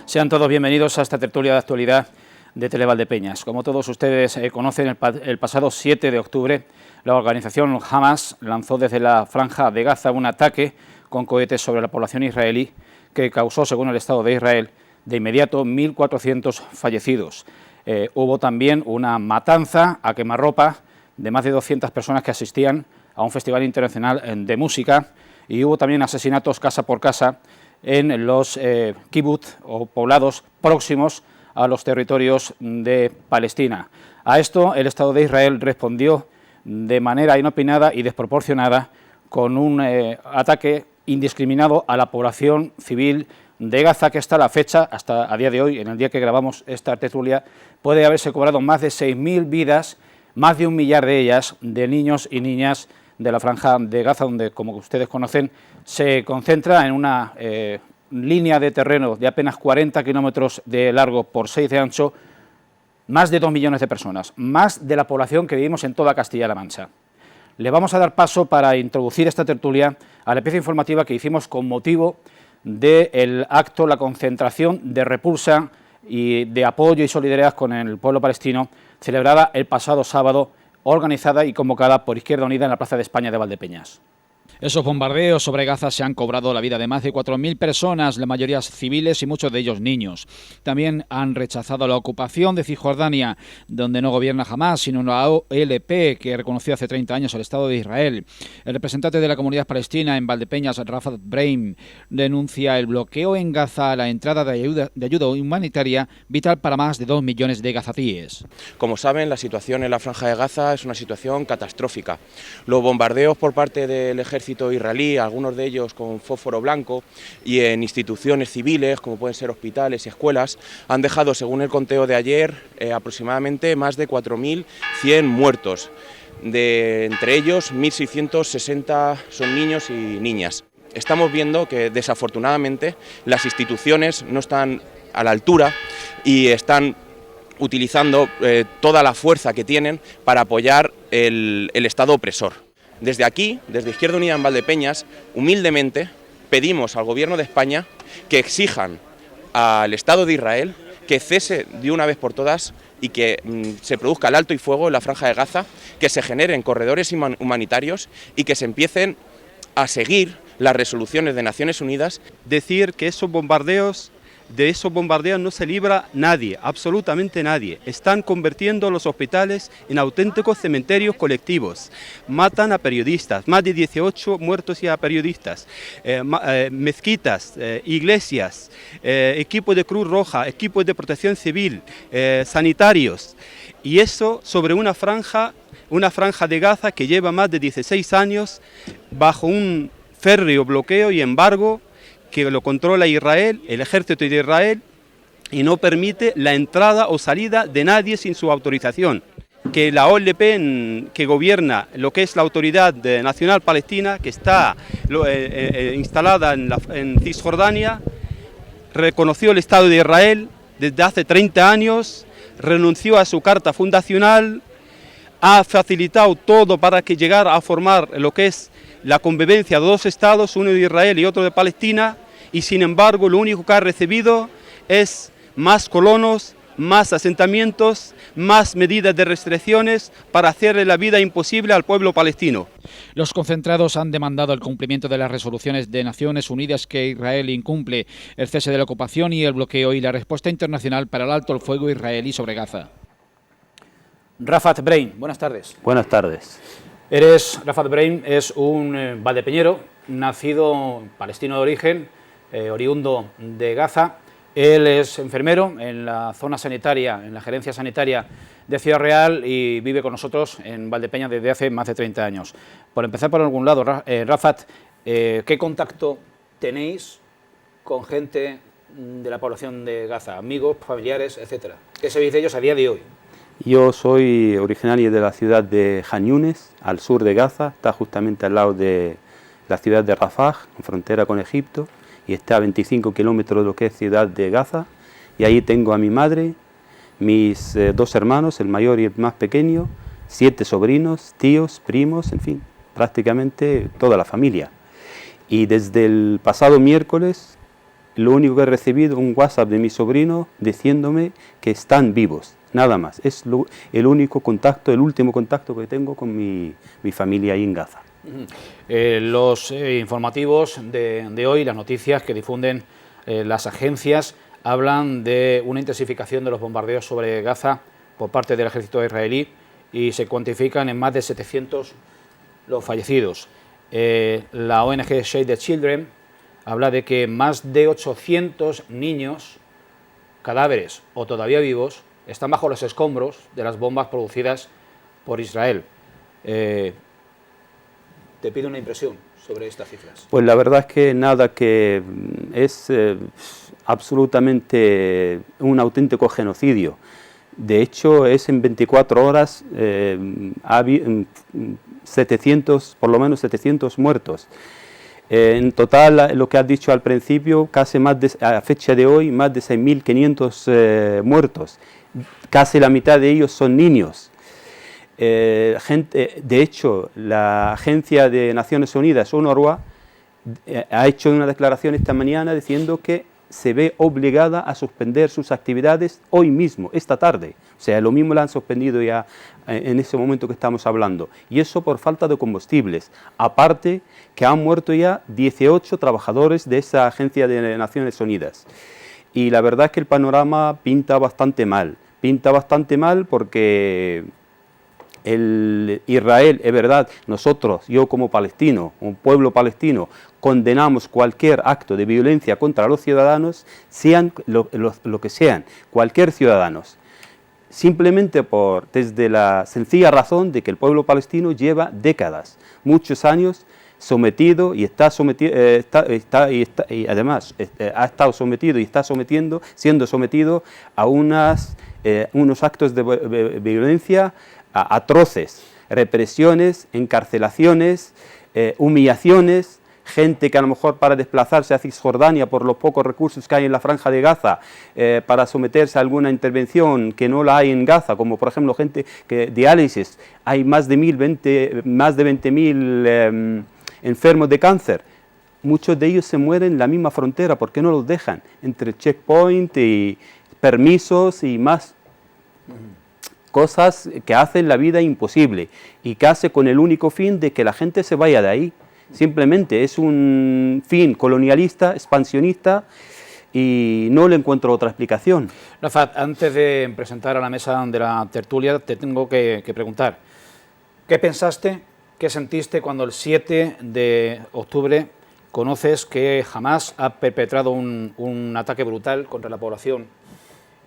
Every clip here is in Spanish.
Sean todos bienvenidos a esta tertulia de actualidad de Televaldepeñas. Como todos ustedes conocen, el pasado 7 de octubre la organización Hamas lanzó desde la Franja de Gaza un ataque con cohetes sobre la población israelí que causó, según el Estado de Israel, de inmediato 1.400 fallecidos. Hubo también una matanza a quemarropa de más de 200 personas que asistían a un festival internacional de música, y hubo también asesinatos casa por casa en los kibbutz o poblados próximos a los territorios de Palestina. A esto el Estado de Israel respondió de manera inopinada y desproporcionada con un ataque indiscriminado a la población civil de Gaza, que hasta la fecha, hasta a día de hoy, en el día que grabamos esta tertulia, puede haberse cobrado más de 6.000 vidas, más de 1 millar de ellas, de niños y niñas de la Franja de Gaza, donde, como ustedes conocen, se concentra en una línea de terreno de apenas 40 kilómetros de largo por 6 de ancho, más de 2 millones de personas, más de la población que vivimos en toda Castilla-La Mancha. Le vamos a dar paso para introducir esta tertulia a la pieza informativa que hicimos con motivo del acto, la concentración de repulsa y de apoyo y solidaridad con el pueblo palestino, celebrada el pasado sábado, organizada y convocada por Izquierda Unida en la Plaza de España de Valdepeñas. Esos bombardeos sobre Gaza se han cobrado la vida de más de 4.000 personas, la mayoría civiles y muchos de ellos niños. También han rechazado la ocupación de Cisjordania, donde no gobierna Hamas, sino la OLP, que reconoció hace 30 años al Estado de Israel. El representante de la comunidad palestina en Valdepeñas, Rafat Brein, denuncia el bloqueo en Gaza a la entrada de ayuda humanitaria vital para más de 2 millones de gazatíes. Como saben, la situación en la Franja de Gaza es una situación catastrófica. Los bombardeos por parte del ejército israelí, algunos de ellos con fósforo blanco, y en instituciones civiles, como pueden ser hospitales y escuelas, han dejado, según el conteo de ayer, aproximadamente más de 4.100 muertos. Entre ellos, 1.660 son niños y niñas. Estamos viendo que, desafortunadamente, las instituciones no están a la altura y están utilizando toda la fuerza que tienen para apoyar el Estado opresor. Desde aquí, desde Izquierda Unida en Valdepeñas, humildemente pedimos al Gobierno de España que exijan al Estado de Israel que cese de una vez por todas y que se produzca el alto y fuego en la Franja de Gaza, que se generen corredores humanitarios y que se empiecen a seguir las resoluciones de Naciones Unidas. Decir que de esos bombardeos no se libra nadie, absolutamente nadie. Están convirtiendo los hospitales en auténticos cementerios colectivos. Matan a periodistas, más de 18 muertos ya a periodistas. Mezquitas, iglesias, equipos de Cruz Roja, equipos de protección civil, sanitarios. Y eso sobre una franja de Gaza que lleva más de 16 años bajo un férreo bloqueo y embargo que lo controla Israel, el ejército de Israel, y no permite la entrada o salida de nadie sin su autorización. Que la OLP, que gobierna lo que es la Autoridad Nacional Palestina, que está instalada en Cisjordania, reconoció el Estado de Israel desde hace 30 años, renunció a su carta fundacional, ha facilitado todo para que llegara a formar lo que es la convivencia de dos estados, uno de Israel y otro de Palestina, y sin embargo lo único que ha recibido es más colonos, más asentamientos, más medidas de restricciones para hacerle la vida imposible al pueblo palestino. Los concentrados han demandado el cumplimiento de las resoluciones de Naciones Unidas que Israel incumple, el cese de la ocupación y el bloqueo, y la respuesta internacional para el alto el fuego israelí sobre Gaza. Rafat Brein, buenas tardes. Buenas tardes. Rafat Brein es un valdepeñero, nacido palestino de origen, oriundo de Gaza. Él es enfermero en la zona sanitaria, en la gerencia sanitaria de Ciudad Real, y vive con nosotros en Valdepeñas desde hace más de 30 años. Por empezar por algún lado, Rafat, ¿qué contacto tenéis con gente de la población de Gaza? Amigos, familiares, etcétera. ¿Qué sabéis de ellos a día de hoy? Yo soy originario de la ciudad de Jan Yunes, al sur de Gaza, está justamente al lado de la ciudad de Rafah, en frontera con Egipto, y está a 25 kilómetros de lo que es ciudad de Gaza, y ahí tengo a mi madre, mis 2 hermanos, el mayor y el más pequeño, 7 sobrinos, tíos, primos, en fin, prácticamente toda la familia. Y desde el pasado miércoles lo único que he recibido es un WhatsApp de mi sobrino diciéndome que están vivos, nada más. Es el único contacto, el último contacto que tengo con mi familia ahí en Gaza. Los informativos de hoy, las noticias que difunden las agencias, hablan de una intensificación de los bombardeos sobre Gaza por parte del ejército israelí y se cuantifican en más de 700 los fallecidos. La ONG Save the Children habla de que más de 800 niños, cadáveres o todavía vivos, están bajo los escombros de las bombas producidas por Israel. Te pido una impresión sobre estas cifras. Pues la verdad es que nada, que es absolutamente un auténtico genocidio. De hecho, es en 24 horas, ha habido 700, por lo menos 700 muertos. En total, lo que has dicho al principio, casi más de, a fecha de hoy, más de 6.500 muertos. Casi la mitad de ellos son niños. De hecho, la Agencia de Naciones Unidas, UNRWA, ha hecho una declaración esta mañana diciendo que se ve obligada a suspender sus actividades hoy mismo, esta tarde. O sea, lo mismo la han suspendido ya en ese momento que estamos hablando. Y eso por falta de combustibles. Aparte que han muerto ya 18 trabajadores de esa Agencia de Naciones Unidas. Y la verdad es que el panorama pinta bastante mal. Pinta bastante mal porque Israel, es verdad, nosotros, yo como palestino, un pueblo palestino, condenamos cualquier acto de violencia contra los ciudadanos, sean lo que sean, cualquier ciudadano, simplemente desde la sencilla razón de que el pueblo palestino lleva décadas, muchos años sometido y está sometido, y además ha estado sometido y está siendo sometido a unos actos de violencia atroces, represiones, encarcelaciones, humillaciones, gente que a lo mejor para desplazarse a Cisjordania por los pocos recursos que hay en la Franja de Gaza, para someterse a alguna intervención que no la hay en Gaza, como por ejemplo gente que diálisis, hay más de 20.000 enfermos de cáncer. Muchos de ellos se mueren en la misma frontera porque no los dejan, entre checkpoint y permisos y más cosas que hacen la vida imposible y que hace con el único fin de que la gente se vaya de ahí. Simplemente es un fin colonialista, expansionista, y no le encuentro otra explicación. Rafat, antes de presentar a la mesa de la tertulia, te tengo que preguntar, ¿qué pensaste, qué sentiste cuando el 7 de octubre conoces que Hamás ha perpetrado un ataque brutal contra la población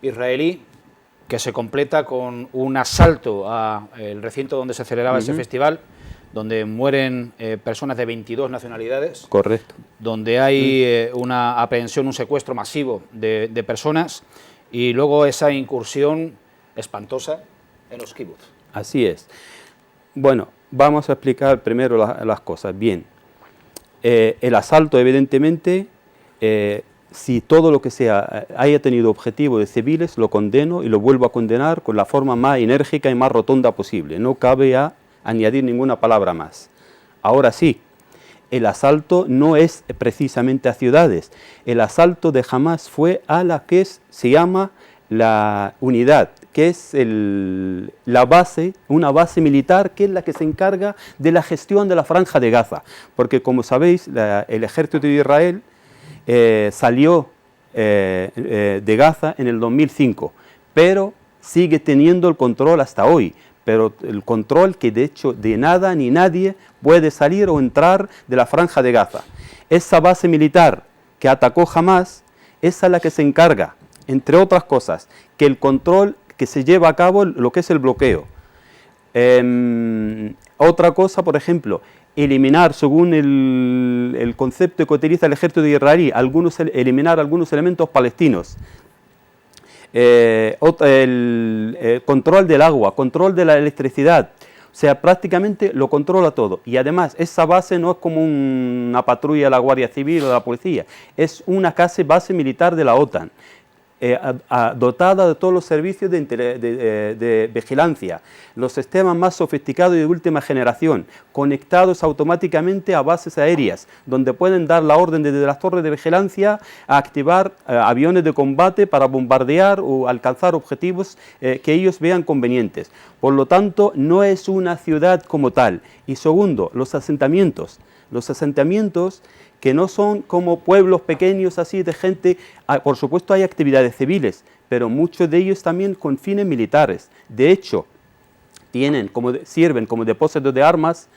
israelí, que se completa con un asalto al recinto donde se celebraba ese festival, donde mueren personas de 22 nacionalidades? Correcto. Donde hay una aprehensión, un secuestro masivo de personas, y luego esa incursión espantosa en los kibbutz. Así es. Bueno, vamos a explicar primero las cosas. Bien, el asalto, evidentemente, si todo lo que sea haya tenido objetivo de civiles, lo condeno y lo vuelvo a condenar con la forma más enérgica y más rotunda posible. No cabe añadir ninguna palabra más. Ahora sí, el asalto no es precisamente a ciudades. El asalto de Hamás fue a la que se llama la unidad, que es la base, una base militar, que es la que se encarga de la gestión de la Franja de Gaza. Porque, como sabéis, el ejército de Israel salió de Gaza en el 2005, pero sigue teniendo el control hasta hoy, pero el control que de hecho de nada ni nadie puede salir o entrar de la Franja de Gaza. Esa base militar que atacó Hamás, esa es la que se encarga, entre otras cosas, que el control que se lleva a cabo, lo que es el bloqueo. Otra cosa, por ejemplo, eliminar, según el concepto que utiliza el ejército de Israel, eliminar algunos elementos palestinos. El control del agua, control de la electricidad, o sea, prácticamente lo controla todo. Y además, esa base no es como una patrulla de la Guardia Civil o de la policía, es una base militar de la OTAN. dotada de todos los servicios de vigilancia, los sistemas más sofisticados y de última generación, conectados automáticamente a bases aéreas, donde pueden dar la orden desde las torres de vigilancia a activar aviones de combate para bombardear o alcanzar objetivos que ellos vean convenientes. Por lo tanto, no es una ciudad como tal. Y segundo, los asentamientos que no son como pueblos pequeños así de gente, por supuesto hay actividades civiles, pero muchos de ellos también con fines militares. De hecho, sirven como depósitos de armas,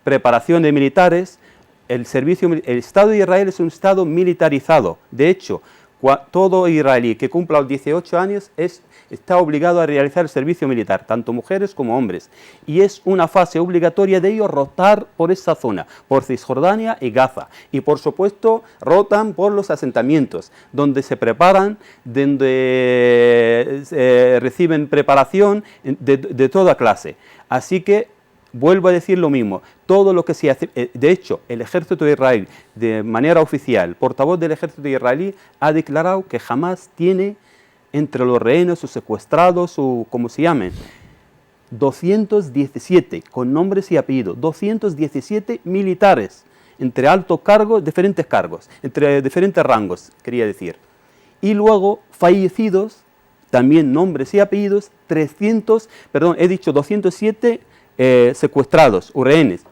preparación de militares. El Estado de Israel es un Estado militarizado. De hecho, todo israelí que cumpla los 18 años está obligado a realizar el servicio militar, tanto mujeres como hombres. Y es una fase obligatoria de ellos rotar por esa zona, por Cisjordania y Gaza. Y por supuesto rotan por los asentamientos, donde se preparan, donde reciben preparación de toda clase. Así que vuelvo a decir lo mismo, todo lo que se hace, de hecho, el ejército de Israel, de manera oficial, portavoz del ejército israelí, ha declarado que jamás tiene entre los rehenes o secuestrados o como se llamen, 217, con nombres y apellidos, 217 militares, entre altos cargos, diferentes cargos, entre diferentes rangos, quería decir. Y luego, fallecidos, también nombres y apellidos, 207 secuestrados o rehenes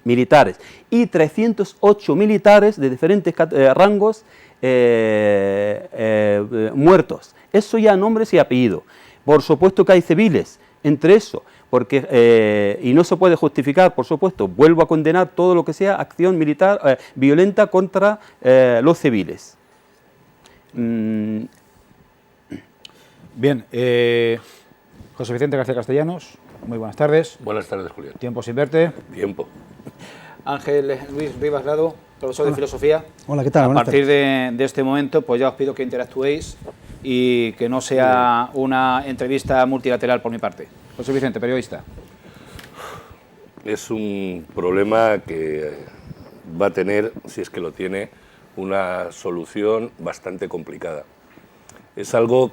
militares y 308 militares de diferentes rangos muertos. Eso ya nombres y apellidos. Por supuesto que hay civiles entre eso, porque, y no se puede justificar, por supuesto, vuelvo a condenar todo lo que sea acción militar violenta contra los civiles. Bien, José Vicente García Castellanos, muy buenas tardes. Buenas tardes, Julián. Tiempo sin verte. Tiempo. Ángel Luis Rivas Lado, profesor de Filosofía. Hola, ¿qué tal? A partir de este momento, pues ya os pido que interactuéis y que no sea una entrevista multilateral por mi parte. José Vicente, periodista. Es un problema que va a tener, si es que lo tiene, una solución bastante complicada. Es algo,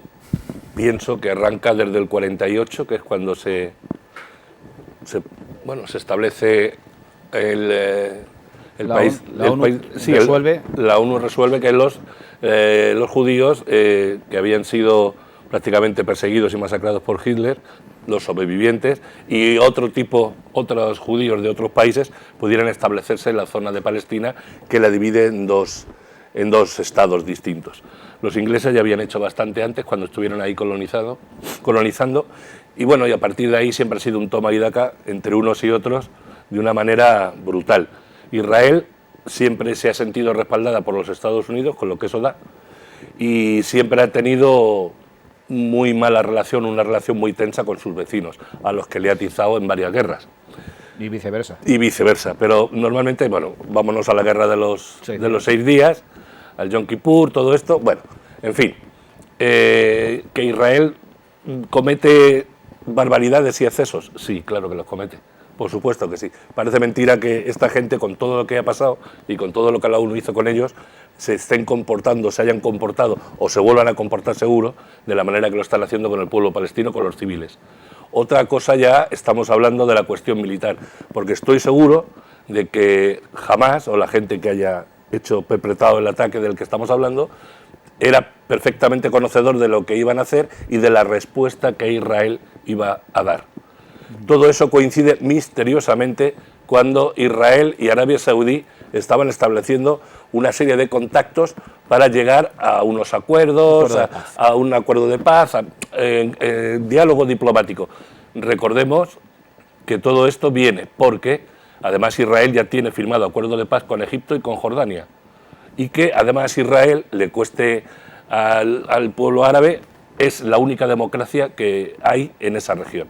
pienso, que arranca desde el 48, que es cuando se establece el país. La ONU resuelve que los judíos que habían sido prácticamente perseguidos y masacrados por Hitler, los sobrevivientes y otros judíos de otros países pudieran establecerse en la zona de Palestina, que la divide en dos estados distintos. Los ingleses ya habían hecho bastante antes, cuando estuvieron ahí colonizando, y bueno, y a partir de ahí siempre ha sido un toma y daca entre unos y otros de una manera brutal. Israel siempre se ha sentido respaldada por los Estados Unidos, con lo que eso da, y siempre ha tenido muy mala relación, una relación muy tensa con sus vecinos, a los que le ha atizado en varias guerras. Y viceversa. Y viceversa, pero normalmente, bueno, vámonos a la guerra de los 6 días, al Yom Kippur, todo esto, bueno, en fin, que Israel comete barbaridades y excesos, sí, claro que los comete, por supuesto que sí. Parece mentira que esta gente, con todo lo que ha pasado y con todo lo que la ONU hizo con ellos, se hayan comportado o se vuelvan a comportar seguro de la manera que lo están haciendo con el pueblo palestino, con los civiles. Otra cosa ya, estamos hablando de la cuestión militar, porque estoy seguro de que Hamás, o la gente que haya perpetrado el ataque del que estamos hablando, era perfectamente conocedor de lo que iban a hacer y de la respuesta que Israel iba a dar. Todo eso coincide misteriosamente cuando Israel y Arabia Saudí estaban estableciendo una serie de contactos para llegar a unos acuerdos, a un acuerdo de paz, diálogo diplomático. Recordemos que todo esto viene porque, además, Israel ya tiene firmado acuerdo de paz con Egipto y con Jordania, y que además Israel, le cueste al pueblo árabe, es la única democracia que hay en esa región,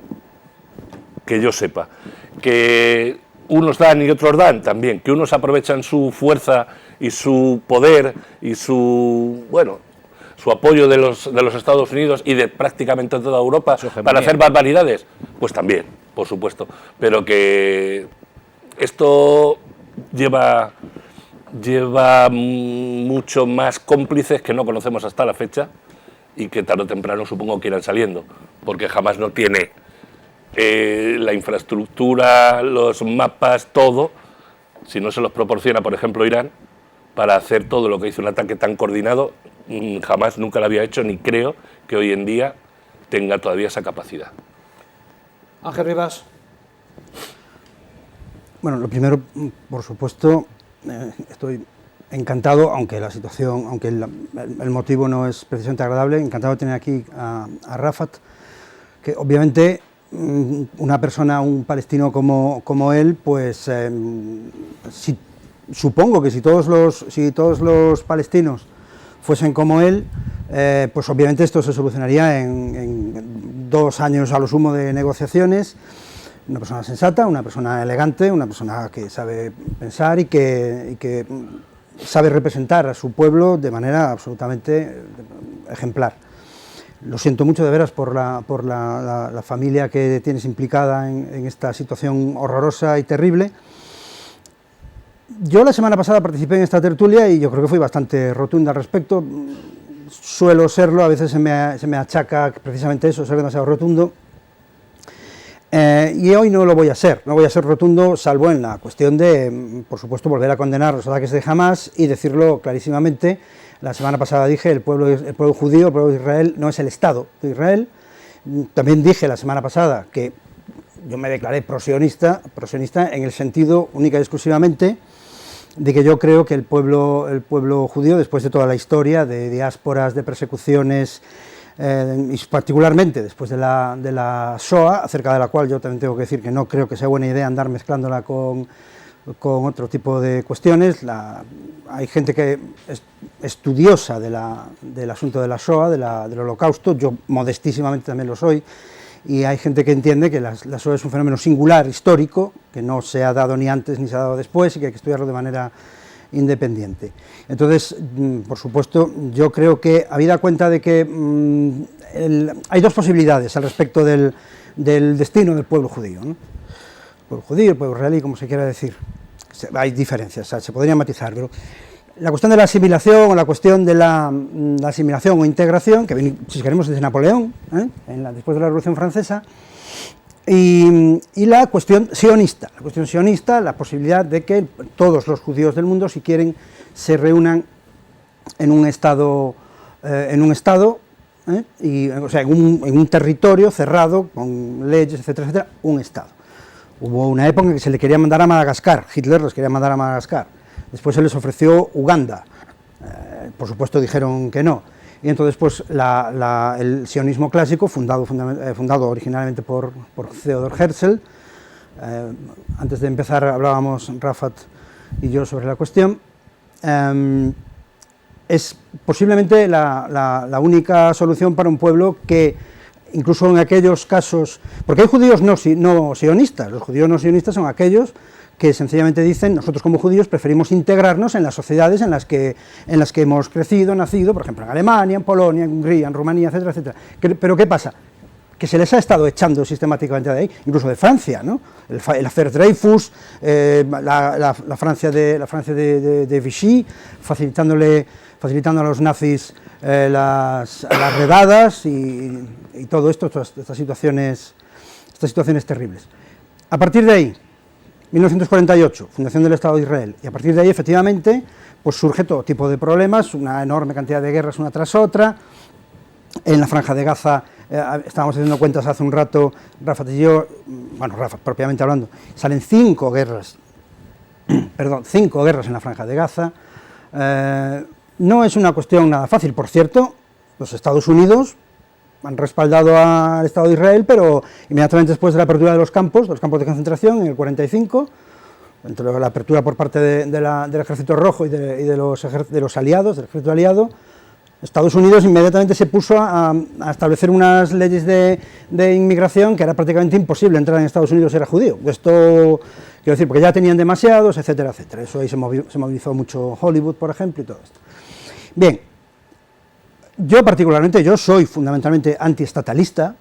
que yo sepa. Que unos dan y otros dan también, que unos aprovechan su fuerza y su poder y su apoyo de los Estados Unidos y de prácticamente toda Europa para hacer barbaridades, pues también, por supuesto, pero que esto lleva mucho más cómplices que no conocemos hasta la fecha, y que tarde o temprano supongo que irán saliendo, porque jamás no tiene la infraestructura, los mapas, todo, si no se los proporciona, por ejemplo, Irán, para hacer todo lo que hizo un ataque tan coordinado, jamás, nunca lo había hecho, ni creo que hoy en día tenga todavía esa capacidad. Ángel Rivas. Bueno, lo primero, por supuesto, estoy encantado, aunque la situación, aunque el motivo no es precisamente agradable, encantado de tener aquí a Rafat, que obviamente una persona, un palestino como él, pues supongo que si todos los palestinos fuesen como él, pues obviamente esto se solucionaría en 2 años a lo sumo de negociaciones. Una persona sensata, una persona elegante, una persona que sabe pensar y que sabe representar a su pueblo de manera absolutamente ejemplar. Lo siento mucho de veras por la familia que tienes implicada en esta situación horrorosa y terrible. Yo la semana pasada participé en esta tertulia y yo creo que fui bastante rotunda al respecto. Suelo serlo, a veces se me achaca precisamente eso, ser demasiado rotundo. Y hoy no lo voy a ser, no voy a ser rotundo, salvo en la cuestión de, por supuesto, volver a condenar los ataques de Hamás y decirlo clarísimamente. La semana pasada dije, el pueblo judío, el pueblo de Israel, no es el Estado de Israel. También dije la semana pasada que yo me declaré prosionista en el sentido única y exclusivamente de que yo creo que el pueblo judío, después de toda la historia de diásporas, de persecuciones, y particularmente después de la Shoah, acerca de la cual yo también tengo que decir que no creo que sea buena idea andar mezclándola con otro tipo de cuestiones. Hay gente que es estudiosa del asunto de la Shoah, del Holocausto, yo modestísimamente también lo soy, y hay gente que entiende que la Shoah es un fenómeno singular, histórico, que no se ha dado ni antes ni se ha dado después y que hay que estudiarlo de manera independiente. Entonces, por supuesto, yo creo que, habida cuenta de que hay 2 posibilidades al respecto del destino del pueblo judío, ¿no? El pueblo judío, el pueblo israelí, como se quiera decir, hay diferencias, o sea, se podría matizar, pero la cuestión de la asimilación o la cuestión de la asimilación o integración, que si queremos desde Napoleón, después de la Revolución Francesa, y la cuestión sionista, la posibilidad de que todos los judíos del mundo, si quieren, se reúnan en un estado, o sea, en un territorio cerrado, con leyes, etcétera, etcétera, un estado. Hubo una época en que se le quería mandar a Madagascar, Hitler los quería mandar a Madagascar, después se les ofreció Uganda, por supuesto dijeron que no. Y entonces pues el sionismo clásico, fundado originalmente por Theodor Herzl, antes de empezar hablábamos Rafat y yo sobre la cuestión, es posiblemente la única solución para un pueblo que, incluso en aquellos casos, porque hay judíos no sionistas, los judíos no sionistas son aquellos que sencillamente dicen, nosotros como judíos preferimos integrarnos en las sociedades en las que hemos crecido, nacido, por ejemplo en Alemania, en Polonia, en Hungría, en Rumanía, etcétera, etcétera. Pero ¿qué pasa? Que se les ha estado echando sistemáticamente de ahí, incluso de Francia, ¿no? El affaire Dreyfus, la Francia de Vichy, facilitando a los nazis las redadas y todo esto, todas estas situaciones terribles. A partir de ahí, 1948, fundación del Estado de Israel, y a partir de ahí, efectivamente, pues surge todo tipo de problemas, una enorme cantidad de guerras una tras otra. En la Franja de Gaza, estábamos haciendo cuentas hace un rato, Rafat y yo, bueno, Rafat propiamente hablando, salen 5 guerras en la Franja de Gaza. No es una cuestión nada fácil, por cierto, los Estados Unidos han respaldado al Estado de Israel, pero inmediatamente después de la apertura de los campos de concentración en el 45, entre la apertura por parte del Ejército Rojo y de los aliados, del Ejército Aliado, Estados Unidos inmediatamente se puso a establecer unas leyes de inmigración que era prácticamente imposible entrar en Estados Unidos si era judío. Esto, quiero decir, porque ya tenían demasiados, etcétera, etcétera. Eso ahí se movilizó mucho Hollywood, por ejemplo, y todo esto. Bien. Yo soy fundamentalmente antiestatalista,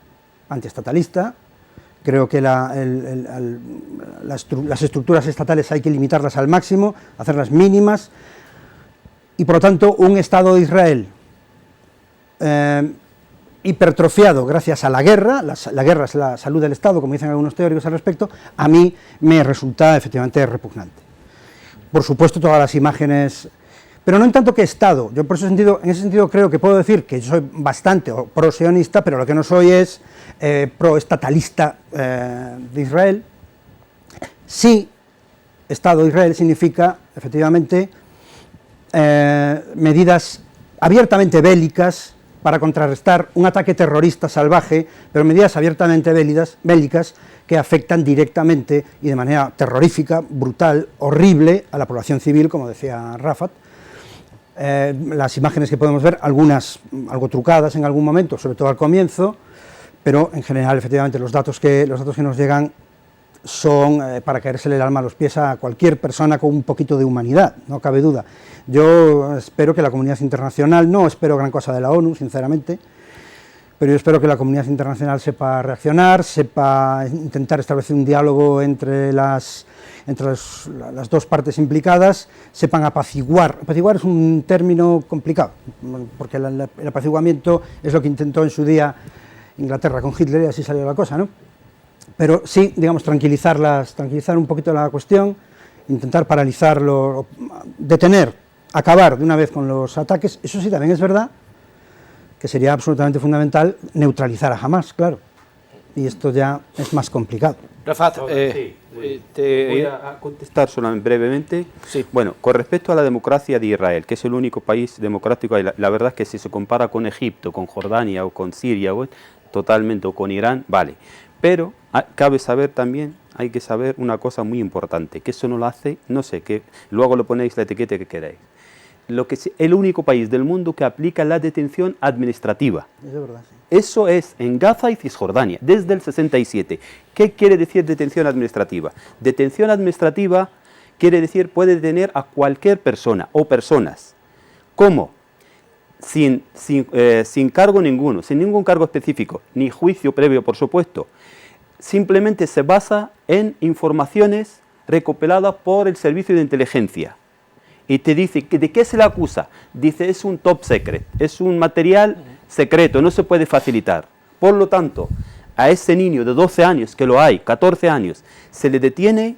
creo que las estructuras estatales hay que limitarlas al máximo, hacerlas mínimas, y por lo tanto un Estado de Israel hipertrofiado gracias a la guerra. La guerra es la salud del Estado, como dicen algunos teóricos al respecto. A mí me resulta efectivamente repugnante. Por supuesto, todas las imágenes, pero no en tanto que Estado. Yo en ese sentido creo que puedo decir que soy bastante pro-sionista, pero lo que no soy es pro-estatalista de Israel. Sí, Estado de Israel significa, efectivamente, medidas abiertamente bélicas para contrarrestar un ataque terrorista salvaje, pero medidas abiertamente bélicas que afectan directamente y de manera terrorífica, brutal, horrible a la población civil, como decía Rafat. Las imágenes que podemos ver, algunas algo trucadas en algún momento, sobre todo al comienzo, pero en general, efectivamente, los datos que nos llegan son para caérsele el alma a los pies a cualquier persona con un poquito de humanidad, no cabe duda. Yo espero que la comunidad internacional, no espero gran cosa de la ONU, sinceramente, pero yo espero que la comunidad internacional sepa reaccionar, sepa intentar establecer un diálogo entre las dos partes implicadas, sepan apaciguar. Apaciguar es un término complicado, porque el apaciguamiento es lo que intentó en su día Inglaterra con Hitler y así salió la cosa, ¿no? Pero sí, digamos, tranquilizar un poquito la cuestión, intentar paralizarlo, detener, acabar de una vez con los ataques. Eso sí, también es verdad que sería absolutamente fundamental neutralizar a Hamás, claro, y esto ya es más complicado. Rafat, te voy a contestar solamente brevemente. Sí. Bueno, con respecto a la democracia de Israel, que es el único país democrático, la verdad es que si se compara con Egipto, con Jordania o con Siria, totalmente, o con Irán, vale. Pero cabe saber también, hay que saber una cosa muy importante, que eso no lo hace, no sé, que luego lo ponéis la etiqueta que queráis. El único país del mundo que aplica la detención administrativa. Es verdad, sí. Eso es en Gaza y Cisjordania, desde el 67. ¿Qué quiere decir detención administrativa? Detención administrativa quiere decir puede detener a cualquier persona o personas. ¿Cómo? Sin cargo ninguno, sin ningún cargo específico, ni juicio previo, por supuesto. Simplemente se basa en informaciones recopiladas por el servicio de inteligencia. Y te dice, ¿de qué se le acusa? Dice, es un top secret, es un material secreto, no se puede facilitar. Por lo tanto, a ese niño de 12 años, que lo hay, 14 años, se le detiene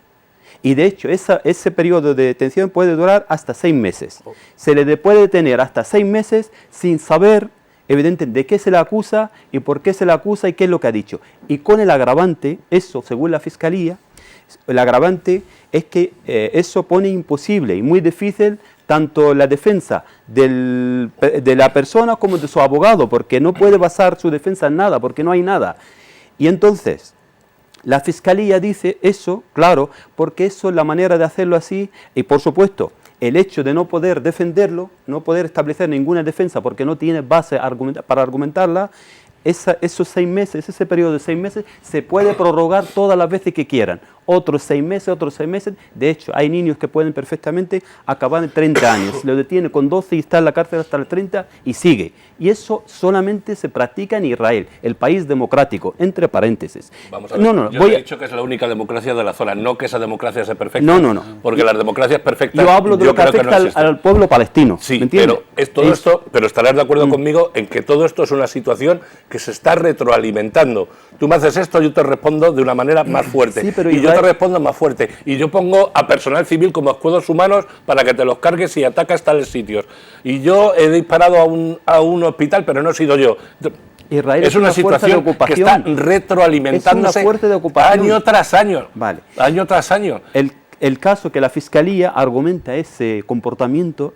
y de hecho ese periodo de detención puede durar hasta 6 meses. Se le puede detener hasta 6 meses sin saber, evidentemente, de qué se le acusa y por qué se le acusa y qué es lo que ha dicho. Y con el agravante, eso según la Fiscalía, el agravante es que eso pone imposible y muy difícil tanto la defensa de la persona como de su abogado, porque no puede basar su defensa en nada, porque no hay nada. Y entonces, la Fiscalía dice eso, claro, porque eso es la manera de hacerlo así, y por supuesto, el hecho de no poder defenderlo, no poder establecer ninguna defensa porque no tiene base para argumentarla, esos 6 meses, ese periodo de 6 meses, se puede prorrogar todas las veces que quieran. Otros 6 meses, de hecho, hay niños que pueden perfectamente acabar en 30 años. Lo detiene con 12 y está en la cárcel hasta los 30 y sigue. Y eso solamente se practica en Israel, el país democrático, entre paréntesis. Vamos a ver, yo he dicho que es la única democracia de la zona, no que esa democracia sea perfecta. No. Porque las democracias perfectas, yo hablo de lo que afecta al pueblo palestino. Sí, pero pero estarás de acuerdo conmigo en que todo esto es una situación que se está retroalimentando. Tú me haces esto, yo te respondo de una manera más fuerte. Sí, pero yo te respondo más fuerte. Y yo pongo a personal civil como escudos humanos para que te los cargues y atacas tales sitios. Y yo he disparado a un hospital, pero no he sido yo. Israel es una situación que está retroalimentándose año tras año. Vale. Año tras año. El caso que la Fiscalía argumenta ese comportamiento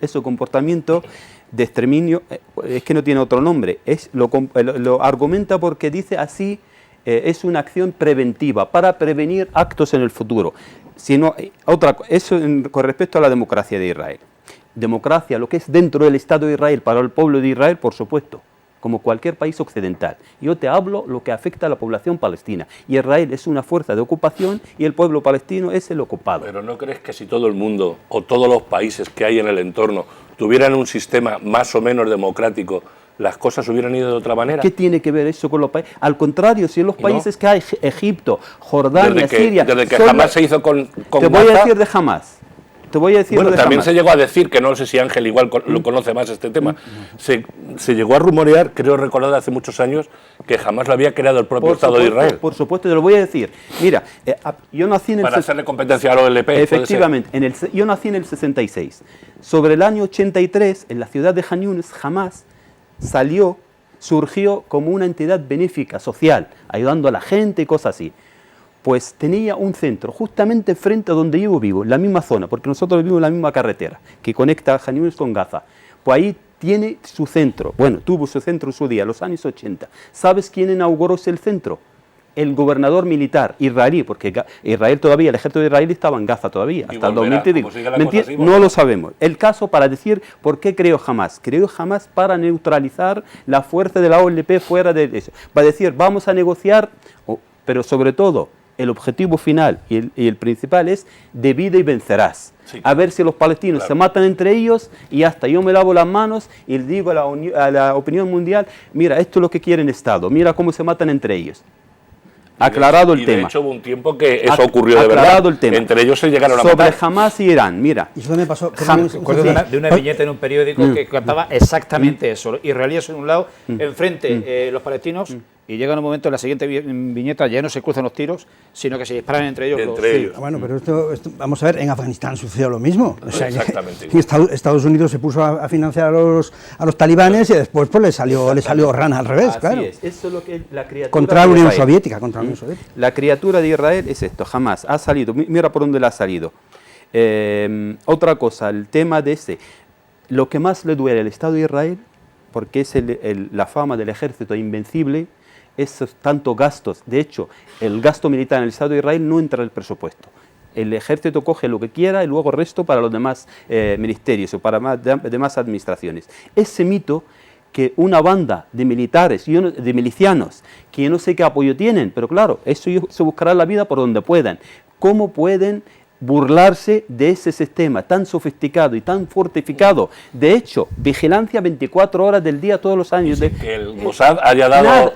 de exterminio, es que no tiene otro nombre, lo argumenta porque dice así, es una acción preventiva para prevenir actos en el futuro. Eso con respecto a la democracia de Israel. Democracia, lo que es dentro del Estado de Israel, para el pueblo de Israel, por supuesto, como cualquier país occidental. Yo te hablo lo que afecta a la población palestina. Y Israel es una fuerza de ocupación y el pueblo palestino es el ocupado. Pero ¿no crees que si todo el mundo o todos los países que hay en el entorno tuvieran un sistema más o menos democrático, las cosas hubieran ido de otra manera? ¿Qué tiene que ver eso con los países? Al contrario, si en los países que hay, Egipto, Jordania, Siria... Desde que jamás se hizo con Te voy a decir de Hamás. te voy a decir. Bueno, también se llegó a decir, que no sé si Ángel igual lo conoce más este tema, se llegó a rumorear, creo recordar hace muchos años, que jamás lo había creado el propio Estado de Israel. Por supuesto, te lo voy a decir. Mira, yo nací en el... Para hacerle competencia a la OLP. Efectivamente, yo nací en el 66. Sobre el año 83, en la ciudad de Han Yunis, Hamas surgió como una entidad benéfica, social, ayudando a la gente y cosas así. Pues tenía un centro justamente frente a donde yo vivo, en la misma zona, porque nosotros vivimos en la misma carretera que conecta Han Yunis con Gaza. Pues ahí tiene su centro, bueno, tuvo su centro en su día, en los años 80. ¿Sabes quién inauguró ese centro? El gobernador militar israelí, porque Israel todavía, el ejército de Israel estaba en Gaza todavía, hasta el 2020. No lo sabemos. El caso para decir por qué creó Hamas. Creó Hamas para neutralizar la fuerza de la OLP fuera de eso. Para decir, vamos a negociar, pero sobre todo, el objetivo final y el principal es divide y vencerás. Sí. A ver si los palestinos se matan entre ellos y hasta yo me lavo las manos y le digo a la opinión mundial, mira, esto es lo que quiere el Estado, mira cómo se matan entre ellos. Aclarado el tema. De hecho, hubo un tiempo que eso ocurrió de verdad. El tema. Entre ellos se llegaron a matar. Sobre Hamas y Irán, mira. Y eso me pasó. Recuerdo de una viñeta en un periódico que contaba exactamente eso. Israelíes en un lado, enfrente los palestinos, y llega un momento en la siguiente viñeta, ya no se cruzan los tiros, sino que se disparan entre ellos. Bueno, pero esto, vamos a ver, en Afganistán sucedió lo mismo. O sea, exactamente. Estados Unidos se puso a financiar a los talibanes y después pues le salió rana al revés, Así claro. Es. Eso es lo que la criatura contra la Unión Soviética, contra la Unión Soviética. La criatura de Israel es esto, jamás ha salido, mira por dónde le ha salido. Otra cosa, el tema de lo que más le duele al Estado de Israel, porque es la fama del ejército invencible, esos tantos gastos. De hecho, el gasto militar en el Estado de Israel no entra en el presupuesto. El ejército coge lo que quiera y luego el resto para los demás ministerios o para demás administraciones. Ese mito que una banda de militares y de milicianos, que yo no sé qué apoyo tienen, pero claro, eso se buscará la vida por donde puedan. ¿Cómo pueden burlarse de ese sistema tan sofisticado y tan fortificado? De hecho, vigilancia 24 horas del día todos los años. Que el Mossad haya dado...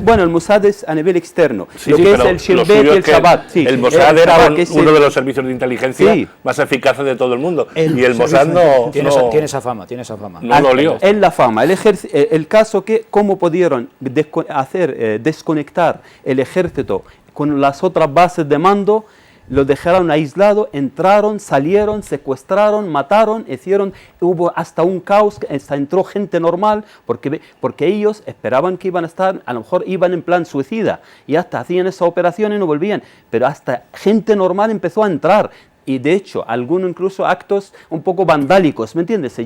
bueno, el Mossad es a nivel externo. Lo que es el Shin Bet y el Shabbat. El Mossad era uno de los servicios de inteligencia más eficaces de todo el mundo. Y el Mossad no... Tiene esa fama. No lo olió. Es la fama. El caso que cómo pudieron desconectar el ejército con las otras bases de mando. Los dejaron aislados, entraron, salieron, secuestraron, mataron, hubo hasta un caos, hasta entró gente normal, porque ellos esperaban que iban a estar, a lo mejor iban en plan suicida, y hasta hacían esa operación y no volvían, pero hasta gente normal empezó a entrar. Y de hecho, algunos incluso actos un poco vandálicos, ¿me entiendes?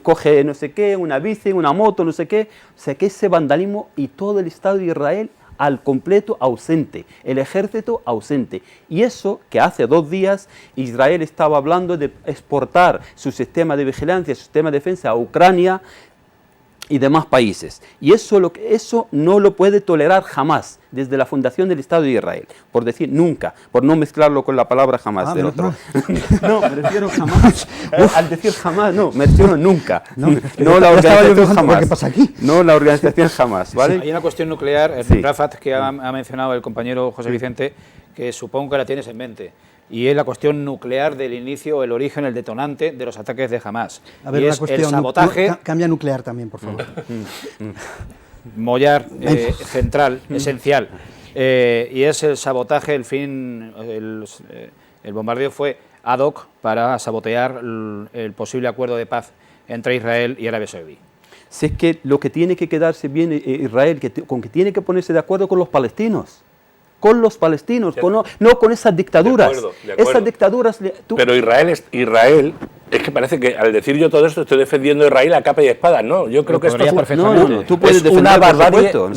Coge no sé qué, una bici, una moto, no sé qué, o sea que ese vandalismo y todo el Estado de Israel al completo ausente, el ejército ausente. Y eso que hace 2 días Israel estaba hablando de exportar su sistema de vigilancia, su sistema de defensa a Ucrania y demás países. Y eso no lo puede tolerar jamás, desde la fundación del Estado de Israel, por decir nunca, por no mezclarlo con la palabra jamás del otro. No, me refiero jamás. Al decir jamás, no, me refiero nunca. No la organización jamás. ¿Qué pasa aquí? No la organización jamás, ¿vale? Hay una cuestión nuclear, Rafat, que ha mencionado el compañero José Vicente, que supongo que la tienes en mente. Y es la cuestión nuclear del inicio, el origen, el detonante de los ataques de Hamas. A ver, y es el sabotaje... Cambia nuclear también, por favor. Mollar, central, esencial. Y es el sabotaje, el bombardeo fue ad hoc para sabotear el posible acuerdo de paz entre Israel y Arabia Saudí. Si es que lo que tiene que quedarse bien Israel, que tiene que ponerse de acuerdo con los palestinos. Con los palestinos, no con esas dictaduras. De acuerdo. Esas dictaduras... Pero Israel, es que parece que al decir yo todo esto estoy defendiendo a Israel a capa y espada. No, yo creo que esto es tú puedes defender una barbarie. Pero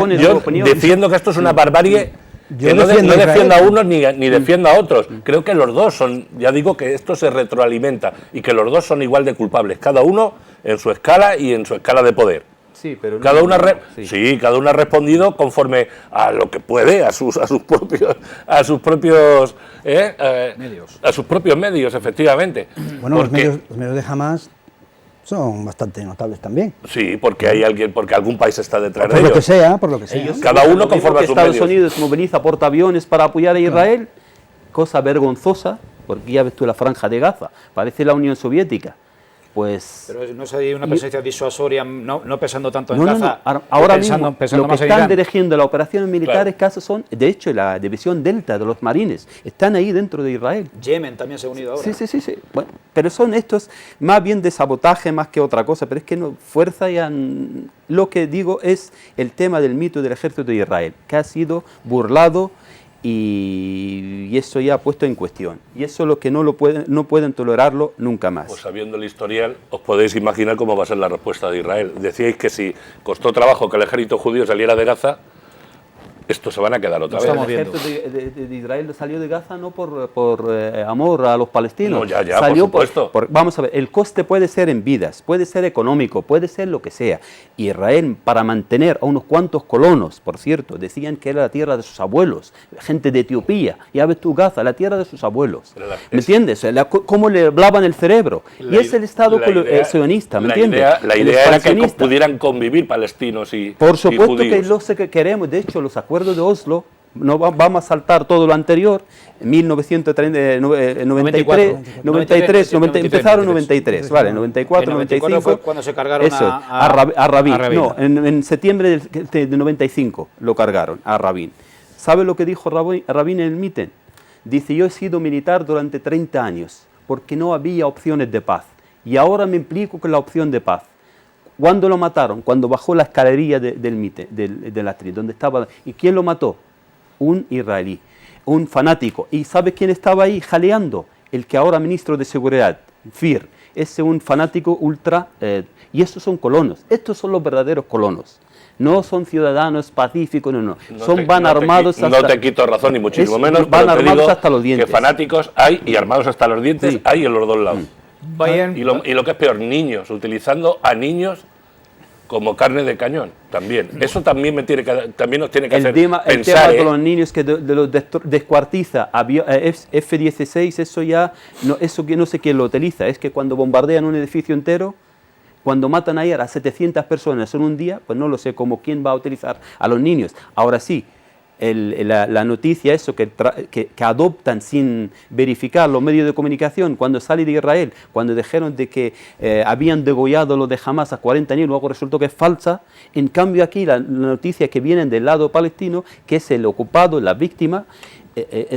yo defiendo que esto es una barbarie. Yo no defiendo a unos ni defiendo a otros. Creo que los dos son, ya digo que esto se retroalimenta y que los dos son igual de culpables, cada uno en su escala y en su escala de poder. Sí, pero cada uno ha respondido conforme a lo que puede, a sus propios medios, efectivamente. Bueno, los medios de Hamas son bastante notables también. Sí, porque algún país está detrás de ellos. Por lo que sea. Cada uno conforme a sus medios. Estados Unidos moviliza portaaviones para apoyar a Israel. cosa vergonzosa, porque ya ves tú la Franja de Gaza, parece la Unión Soviética. Pues, pero no hay una presencia disuasoria, no pensando tanto en no, Gaza, ahora pensando mismo más lo que en están Irán. dirigiendo las operaciones militares casi son, de hecho, la división Delta de los marines, están ahí dentro de Israel. Yemen también se ha unido ahora. Sí. Bueno, pero son estos más bien de sabotaje más que otra cosa, pero es que no, fuerza ya... Lo que digo es el tema del mito del ejército de Israel, que ha sido burlado y eso ya ha puesto en cuestión. Y eso es lo que no pueden tolerarlo nunca más. Pues sabiendo el historial, os podéis imaginar cómo va a ser la respuesta de Israel. Decíais que si costó trabajo que el ejército judío saliera de Gaza, estos se van a quedar otra vez. El ejército de Israel salió de Gaza no por amor a los palestinos. No, ya, salió por supuesto. vamos a ver, el coste puede ser en vidas, puede ser económico, puede ser lo que sea. Israel, para mantener a unos cuantos colonos, por cierto, decían que era la tierra de sus abuelos, gente de Etiopía, ya ves tú Gaza, la tierra de sus abuelos. ¿Me entiendes? Cómo le hablaban el cerebro. Y es el Estado sionista, ¿me entiendes? La idea era que pudieran convivir palestinos y judíos. Por supuesto que es lo que queremos, de hecho los acuerdos de Oslo, no vamos a saltar todo lo anterior, en 1993, empezaron en 93, vale, 94, 95, fue cuando se cargaron eso, a Rabin. No, en septiembre de 95 lo cargaron a Rabin. ¿Sabe lo que dijo Rabin en el mitin? Dice, yo he sido militar durante 30 años, porque no había opciones de paz, y ahora me implico con la opción de paz. ¿Cuándo lo mataron? Cuando bajó la escalerilla del mite, del atril, donde estaba. ¿Y quién lo mató? Un israelí, un fanático. ¿Y sabe quién estaba ahí jaleando? El que ahora ministro de Seguridad, Fir. Es un fanático ultra. Y estos son colonos. Estos son los verdaderos colonos. No son ciudadanos pacíficos, no. Van armados hasta... No te quito razón, ni muchísimo menos. Van pero armados hasta los dientes. Que fanáticos hay y armados hasta los dientes hay en los dos lados. Y lo que es peor, niños, utilizando a niños como carne de cañón, también. Eso también nos tiene que hacer pensar. El tema con los niños que de los descuartiza F-16, eso ya, eso que no sé quién lo utiliza, es que cuando bombardean un edificio entero, cuando matan ayer a 700 personas en un día, pues no lo sé cómo quién va a utilizar a los niños. Ahora sí, la noticia, eso que adoptan sin verificar los medios de comunicación, cuando sale de Israel, cuando dijeron de que habían degollado los de Hamas a 40 niños, luego resultó que es falsa. En cambio aquí la noticia que vienen del lado palestino, que es el ocupado, la víctima,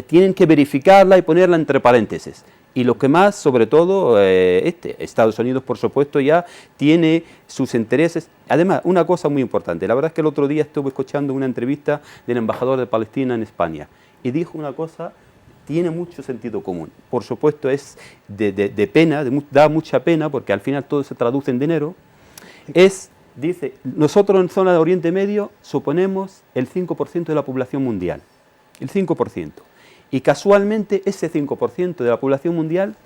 tienen que verificarla y ponerla entre paréntesis. Y lo que más, sobre todo, Estados Unidos, por supuesto, ya tiene sus intereses. Además, una cosa muy importante, la verdad es que el otro día estuve escuchando una entrevista del embajador de Palestina en España y dijo una cosa, tiene mucho sentido común. Por supuesto, es de pena, da mucha pena, porque al final todo se traduce en dinero. Dice, nosotros en zona de Oriente Medio suponemos el 5% de la población mundial, el 5%. Y casualmente ese 5% de la población mundial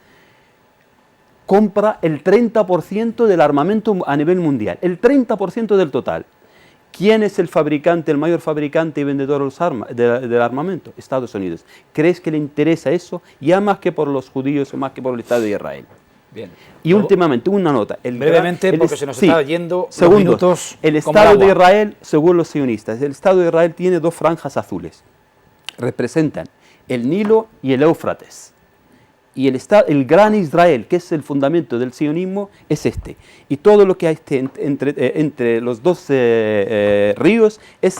compra el 30% del armamento a nivel mundial, el 30% del total. ¿Quién es el fabricante, el mayor fabricante y vendedor del armamento? Estados Unidos. ¿Crees que le interesa eso? Ya más que por los judíos o más que por el Estado de Israel. Bien. Y últimamente, una nota. Brevemente, porque se nos está yendo los minutos. El Estado de Israel, según los sionistas, el Estado de Israel tiene dos franjas azules. Representan el Nilo y el Éufrates. Y el gran Israel, que es el fundamento del sionismo, es este. Y todo lo que hay entre los dos ríos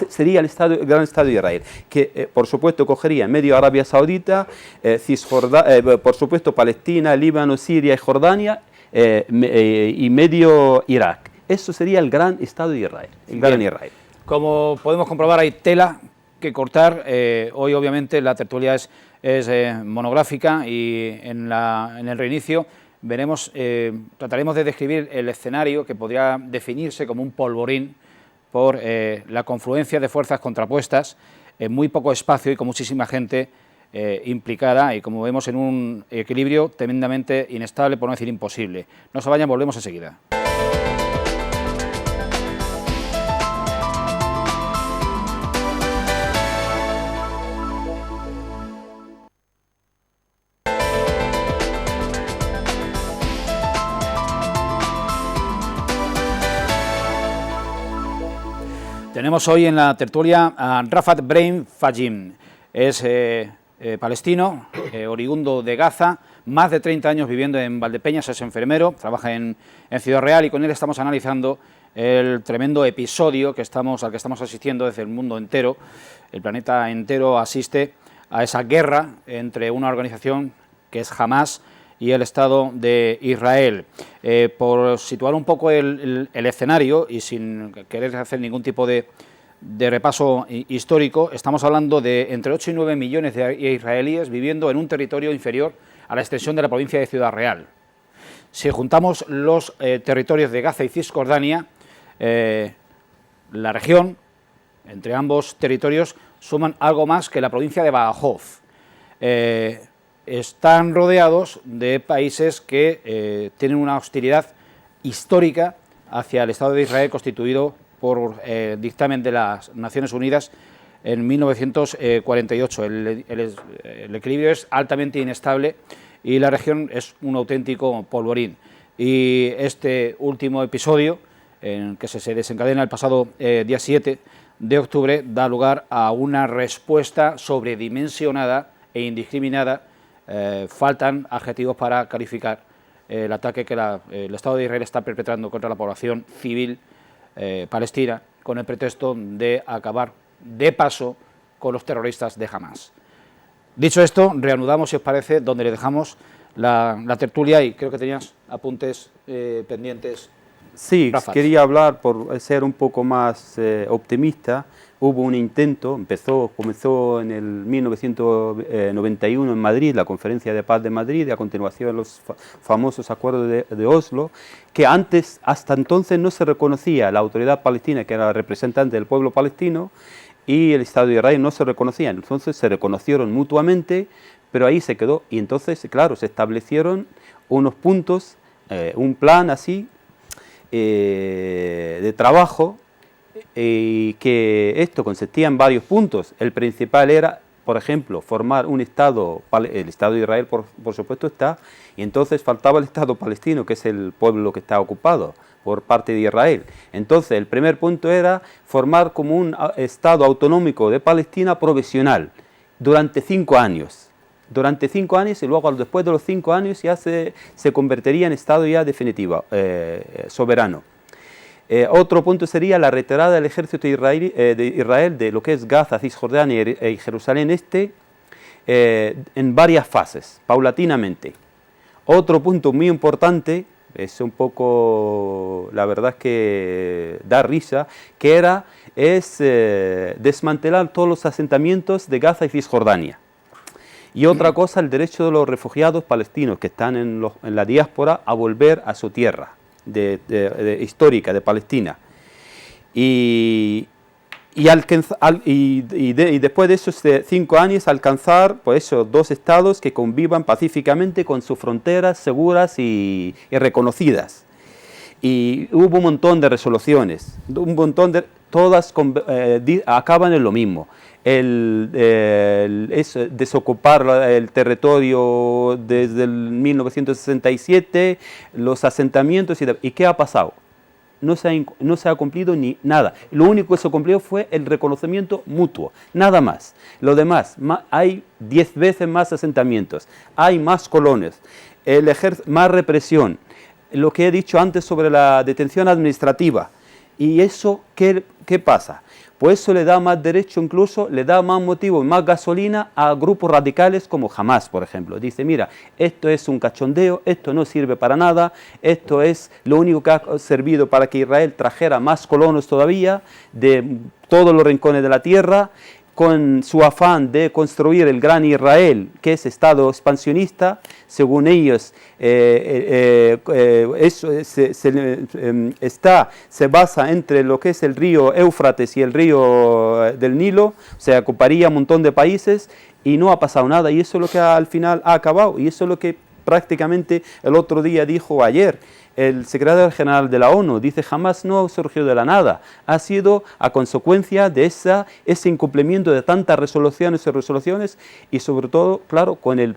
sería el gran Estado de Israel, que por supuesto cogería medio Arabia Saudita, por supuesto Palestina, Líbano, Siria y Jordania, y medio Irak. Eso sería el gran Estado de Israel, el gran Israel. Como podemos comprobar, hay tela que cortar. Hoy obviamente la tertulia es monográfica y en el reinicio trataremos de describir el escenario que podría definirse como un polvorín por la confluencia de fuerzas contrapuestas en muy poco espacio y con muchísima gente implicada y, como vemos, en un equilibrio tremendamente inestable, por no decir imposible. No se vayan, volvemos enseguida. Tenemos hoy en la tertulia a Rafat Brahim Fajim. Es palestino, oriundo de Gaza, más de 30 años viviendo en Valdepeñas, es enfermero, trabaja en Ciudad Real, y con él estamos analizando el tremendo episodio al que estamos asistiendo desde el mundo entero. El planeta entero asiste a esa guerra entre una organización que es Hamás y el Estado de Israel. Por situar un poco el escenario y sin querer hacer ningún tipo de repaso histórico, estamos hablando de entre 8 y 9 millones de israelíes viviendo en un territorio inferior a la extensión de la provincia de Ciudad Real. Si juntamos los territorios de Gaza y Cisjordania, la región, entre ambos territorios, suman algo más que la provincia de Badajoz. Están rodeados de países que tienen una hostilidad histórica hacia el Estado de Israel, constituido por dictamen de las Naciones Unidas en 1948. El equilibrio es altamente inestable y la región es un auténtico polvorín. Y este último episodio, en que se desencadena el pasado día 7 de octubre, da lugar a una respuesta sobredimensionada e indiscriminada. Faltan adjetivos para calificar el ataque que el Estado de Israel está perpetrando contra la población civil palestina, con el pretexto de acabar de paso con los terroristas de Hamás. Dicho esto, reanudamos, si os parece, donde le dejamos la tertulia, y creo que tenías apuntes pendientes. Sí, Rafa. quería hablar, por ser un poco más optimista. Hubo un intento, comenzó en el 1991 en Madrid, la Conferencia de Paz de Madrid, y a continuación los famosos acuerdos de Oslo, que antes, hasta entonces, no se reconocía la autoridad palestina, que era la representante del pueblo palestino, y el Estado de Israel no se reconocían. Entonces se reconocieron mutuamente, pero ahí se quedó. Y entonces, claro, se establecieron unos puntos, un plan así, de trabajo, y que esto consistía en varios puntos. El principal era, por ejemplo, formar un Estado, el Estado de Israel por supuesto está, y entonces faltaba el Estado palestino, que es el pueblo que está ocupado por parte de Israel. Entonces el primer punto era formar como un Estado autonómico de Palestina provisional durante 5 años. Durante 5 años, y luego después de los 5 años ya se convertiría en Estado ya definitivo, soberano. Otro punto sería la retirada del ejército de Israel de lo que es Gaza, Cisjordania y Jerusalén Este, en varias fases, paulatinamente. Otro punto muy importante, es un poco, la verdad es que da risa, que es desmantelar todos los asentamientos de Gaza y Cisjordania. Y otra cosa, el derecho de los refugiados palestinos que están en la diáspora a volver a su tierra histórica de Palestina. Y después de esos 5 años alcanzar pues esos 2 estados que convivan pacíficamente con sus fronteras seguras y reconocidas. Y hubo un montón de resoluciones, todas acaban en lo mismo. Es desocupar el territorio desde el 1967, los asentamientos, ¿y qué ha pasado? No se ha cumplido ni nada. Lo único que se cumplió fue el reconocimiento mutuo, nada más. Lo demás, hay 10 veces más asentamientos, hay más colonos, más represión, lo que he dicho antes sobre la detención administrativa. ¿Y eso qué pasa? Pues eso le da más derecho, incluso le da más motivo, más gasolina a grupos radicales como Hamás, por ejemplo. Dice, mira, esto es un cachondeo, esto no sirve para nada, esto es lo único que ha servido para que Israel trajera más colonos todavía de todos los rincones de la tierra, con su afán de construir el gran Israel, que es Estado expansionista. Según ellos, eso se basa entre lo que es el río Éufrates y el río del Nilo, o sea, ocuparía un montón de países, y no ha pasado nada, y eso es lo que al final ha acabado, y eso es lo que prácticamente el otro día dijo ayer el secretario general de la ONU. Dice, jamás no surgió de la nada, ha sido a consecuencia de ese incumplimiento de tantas resoluciones y sobre todo, claro, con el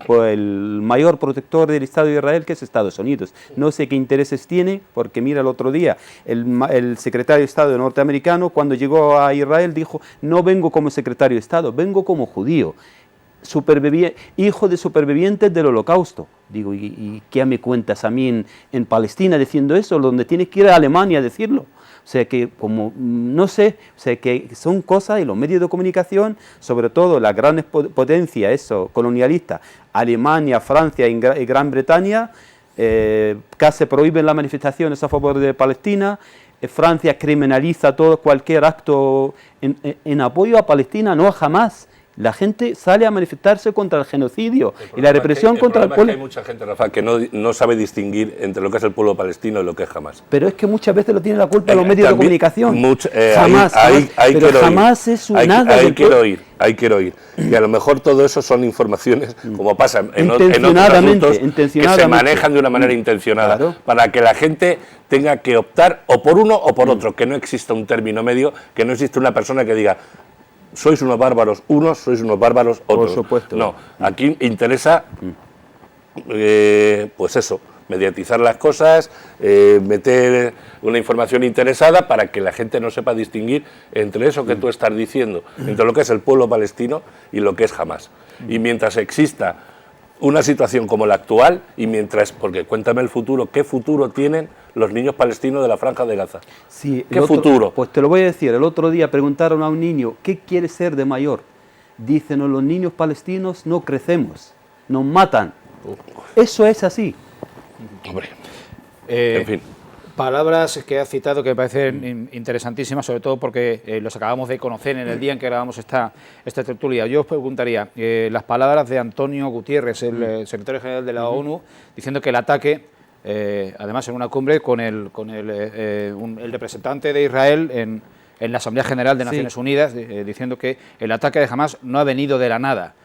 mayor protector del Estado de Israel, que es Estados Unidos. No sé qué intereses tiene, porque mira, el otro día el secretario de Estado norteamericano, cuando llegó a Israel, dijo, no vengo como secretario de Estado, vengo como judío. hijo de supervivientes del Holocausto. Digo, ¿y qué me cuentas a mí en Palestina diciendo eso? Donde tienes que ir a Alemania a decirlo. O sea que, como, no sé, o sea que son cosas, y los medios de comunicación, sobre todo las grandes potencias, eso, colonialistas, Alemania, Francia y Gran Bretaña, casi prohíben las manifestaciones a favor de Palestina. Francia criminaliza todo, cualquier acto en apoyo a Palestina, no jamás. La gente sale a manifestarse contra el genocidio y la represión contra el pueblo. Hay mucha gente, Rafa, que no sabe distinguir entre lo que es el pueblo palestino y lo que es Hamas. Pero es que muchas veces lo tiene la culpa los medios de comunicación. Jamás, pero jamás es nada. Ahí quiero ir. Y a lo mejor todo eso son informaciones, como pasa en otros asuntos, que se manejan de una manera intencionada, claro, para que la gente tenga que optar o por uno o por otro, que no exista un término medio, que no exista una persona que diga sois unos bárbaros unos, sois unos bárbaros otros. Por supuesto. No, aquí interesa, pues eso, mediatizar las cosas, meter una información interesada para que la gente no sepa distinguir entre eso que tú estás diciendo, entre lo que es el pueblo palestino y lo que es Hamas. Y mientras exista una situación como la actual, y mientras, porque cuéntame el futuro, ¿qué futuro tienen los niños palestinos de la Franja de Gaza? Sí, ¿Qué futuro? Pues te lo voy a decir, el otro día preguntaron a un niño, ¿qué quiere ser de mayor? Dicen, los niños palestinos no crecemos, nos matan. Eso es así. Hombre, en fin. Palabras que has citado que me parecen interesantísimas, sobre todo porque los acabamos de conocer en el día en que grabamos esta tertulia. Yo os preguntaría, las palabras de Antonio Guterres, el secretario general de la ONU, diciendo que el ataque, además en una cumbre con el representante de Israel en la Asamblea General de Naciones Unidas, diciendo que el ataque de Hamas no ha venido de la nada.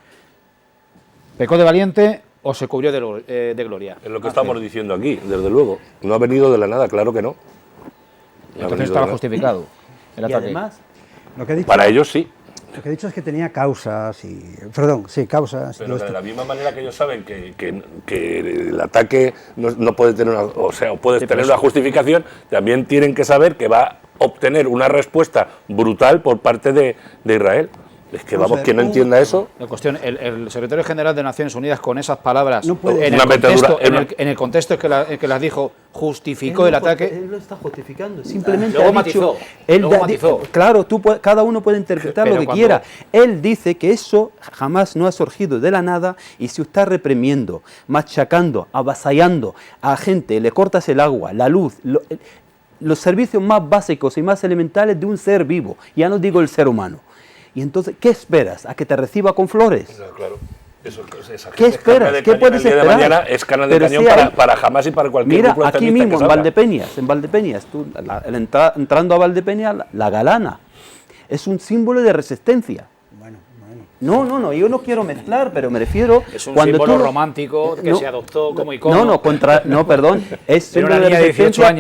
¿Pecó de valiente o se cubrió de gloria? Es lo que estamos diciendo aquí, desde luego. No ha venido de la nada, claro que no. Entonces estaba justificado el ataque. Y además, lo que he dicho, para ellos sí. Lo que he dicho es que tenía causas y... Perdón, sí, causas. Pero de la misma manera que ellos saben que el ataque no puede tener una, puede tener una justificación, también tienen que saber que va a obtener una respuesta brutal por parte de Israel. Es que vamos, quien no entienda eso... La cuestión, el secretario general de Naciones Unidas con esas palabras, no puede, en el contexto en que las dijo, justificó el ataque... Él lo está justificando, simplemente luego ha dicho... matizó. Claro, cada uno puede interpretar lo que quiera. Él dice que eso jamás no ha surgido de la nada y si está reprimiendo, machacando, avasallando a gente, le cortas el agua, la luz... los servicios más básicos y más elementales de un ser vivo, ya no digo el ser humano. Y entonces, ¿qué esperas? ¿A que te reciba con flores? No, claro. ¿Qué esperas? ¿Qué puedes esperar? El día de mañana es carne de cañón para Hamas y para cualquier grupo extremista. Mira, aquí mismo, en Valdepeñas, tú, entrando a Valdepeñas, la galana es un símbolo de resistencia. No, yo no quiero mezclar, pero me refiero... Es un símbolo romántico que se adoptó como icono. Perdón, es símbolo de resistencia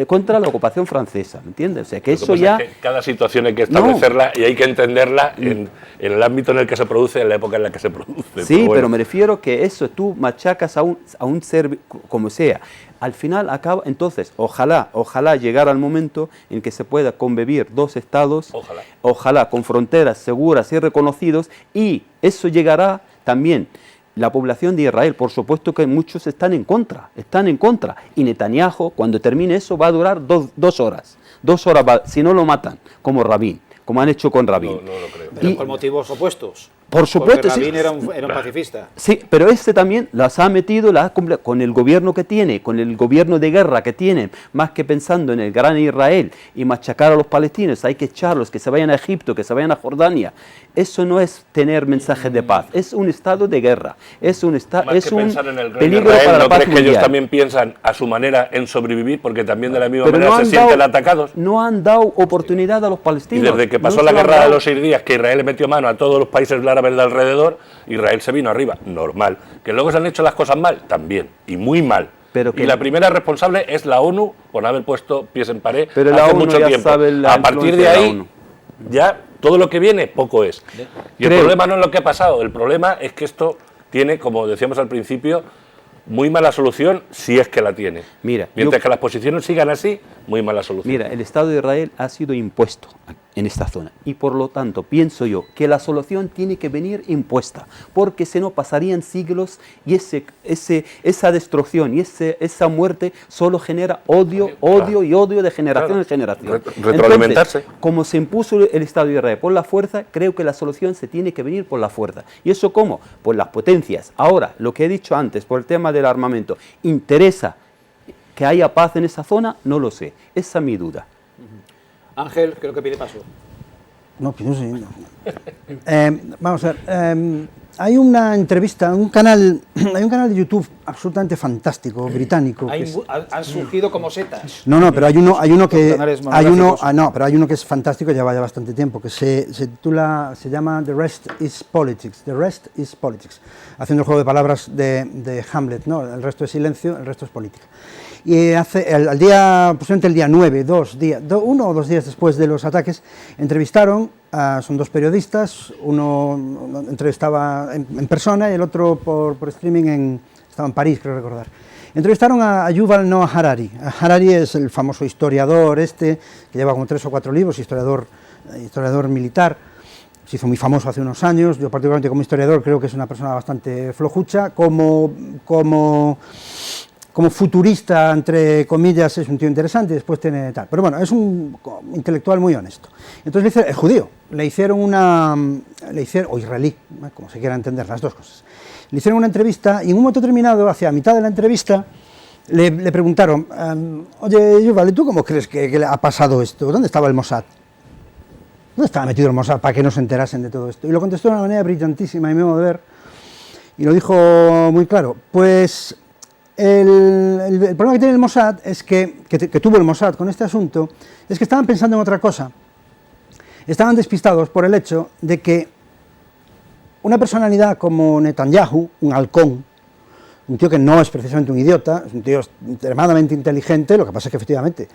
contra la ocupación francesa, ¿me entiendes? O sea, que eso ya... Es que cada situación hay que establecerla y hay que entenderla en el ámbito en el que se produce, en la época en la que se produce. Sí, pero me refiero que eso, tú machacas a un ser, como sea, al final acaba, entonces, ojalá llegar al momento en que se pueda convivir dos estados, ojalá con fronteras seguras y reconocidos, y eso llegará también. La población de Israel, por supuesto que muchos están en contra, y Netanyahu, cuando termine eso, va a durar dos horas, si no lo matan, como Rabin, como han hecho con Rabin. No lo creo. Pero por motivos opuestos. Por supuesto, Rabin era un pacifista. Sí, pero también las ha metido con el gobierno que tiene, con el gobierno de guerra que tiene, más que pensando en el gran Israel y machacar a los palestinos, hay que echarlos, que se vayan a Egipto, que se vayan a Jordania. Eso no es tener mensajes de paz, es un estado de guerra, es un peligro para la paz mundial. ¿No crees que ellos también piensan a su manera en sobrevivir, porque también de la misma manera se sienten atacados? No han dado oportunidad a los palestinos. Y desde que pasó la guerra de los 6 días, que Israel le metió mano a todos los países árabes de alrededor, Israel se vino arriba, normal. Que luego se han hecho las cosas mal, también, y muy mal. Y la primera responsable es la ONU por haber puesto pies en pared hace mucho tiempo. A partir de ahí, ya todo lo que viene, poco es. Y el problema no es lo que ha pasado, el problema es que esto tiene, como decíamos al principio, muy mala solución, si es que la tiene. Mientras que las posiciones sigan así, muy mala solución. Mira, el Estado de Israel ha sido impuesto en esta zona. Y por lo tanto, pienso yo que la solución tiene que venir impuesta, porque si no pasarían siglos y esa destrucción y esa muerte solo genera odio y odio de generación en generación. Retroalimentarse. Entonces, como se impuso el Estado de Israel por la fuerza, creo que la solución se tiene que venir por la fuerza. ¿Y eso cómo? Pues las potencias. Ahora, lo que he dicho antes, por el tema del armamento, ¿interesa que haya paz en esa zona? No lo sé. Esa es mi duda. Ángel, creo que pide paso. No, pues no sé. No. Vamos a ver. Hay una entrevista, hay un canal de YouTube absolutamente fantástico, británico. Han surgido como setas. No, pero hay uno que Pero hay uno que es fantástico, ya vaya bastante tiempo, que se llama The Rest is Politics. The Rest is Politics, haciendo el juego de palabras de Hamlet, ¿no? El resto es silencio, el resto es política. Y posiblemente el día 9, 1 o 2 días después de los ataques, entrevistaron, son 2 periodistas, uno entrevistaba en persona y el otro por streaming, estaba en París, creo recordar. Entrevistaron a Yuval Noah Harari. Harari es el famoso historiador que lleva como 3 o 4 libros, historiador militar. Se hizo muy famoso hace unos años. Yo particularmente como historiador creo que es una persona bastante flojucha. Como futurista, entre comillas, es un tío interesante, después tiene tal. Pero bueno, es un intelectual muy honesto. Entonces es judío, o israelí, como se quiera entender, las dos cosas. Le hicieron una entrevista y en un momento determinado, hacia mitad de la entrevista, le preguntaron, oye, Yuval, ¿tú cómo crees que le ha pasado esto? ¿Dónde estaba el Mossad? ¿Dónde estaba metido el Mossad para que no se enterasen de todo esto? Y lo contestó de una manera brillantísima, a mi modo de ver, y lo dijo muy claro. Pues el problema que tiene el Mossad es que tuvo el Mossad con este asunto, es que estaban pensando en otra cosa. Estaban despistados por el hecho de que una personalidad como Netanyahu, un halcón, un tío que no es precisamente un idiota, es un tío extremadamente inteligente, lo que pasa es que efectivamente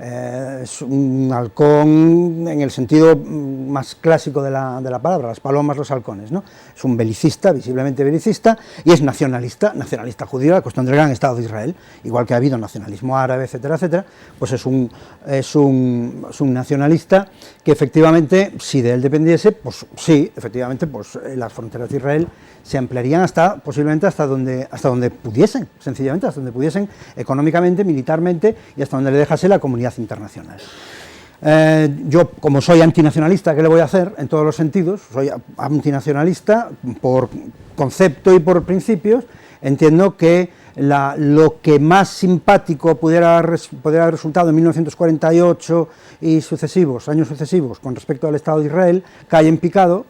es un halcón en el sentido más clásico de la palabra, las palomas, los halcones, ¿no? Es un belicista, visiblemente belicista, y es nacionalista judío, la cuestión del gran Estado de Israel, igual que ha habido nacionalismo árabe, etcétera, etcétera, pues es un nacionalista que efectivamente, si de él dependiese, pues sí, efectivamente, pues las fronteras de Israel se ampliarían posiblemente hasta donde pudiesen, sencillamente, hasta donde pudiesen económicamente, militarmente, y hasta donde le dejase la comunidad internacional. Yo, como soy antinacionalista, ¿qué le voy a hacer? En todos los sentidos, soy antinacionalista por concepto y por principios, entiendo que lo que más simpático pudiera haber resultado en 1948 y años sucesivos, con respecto al Estado de Israel, cae en picado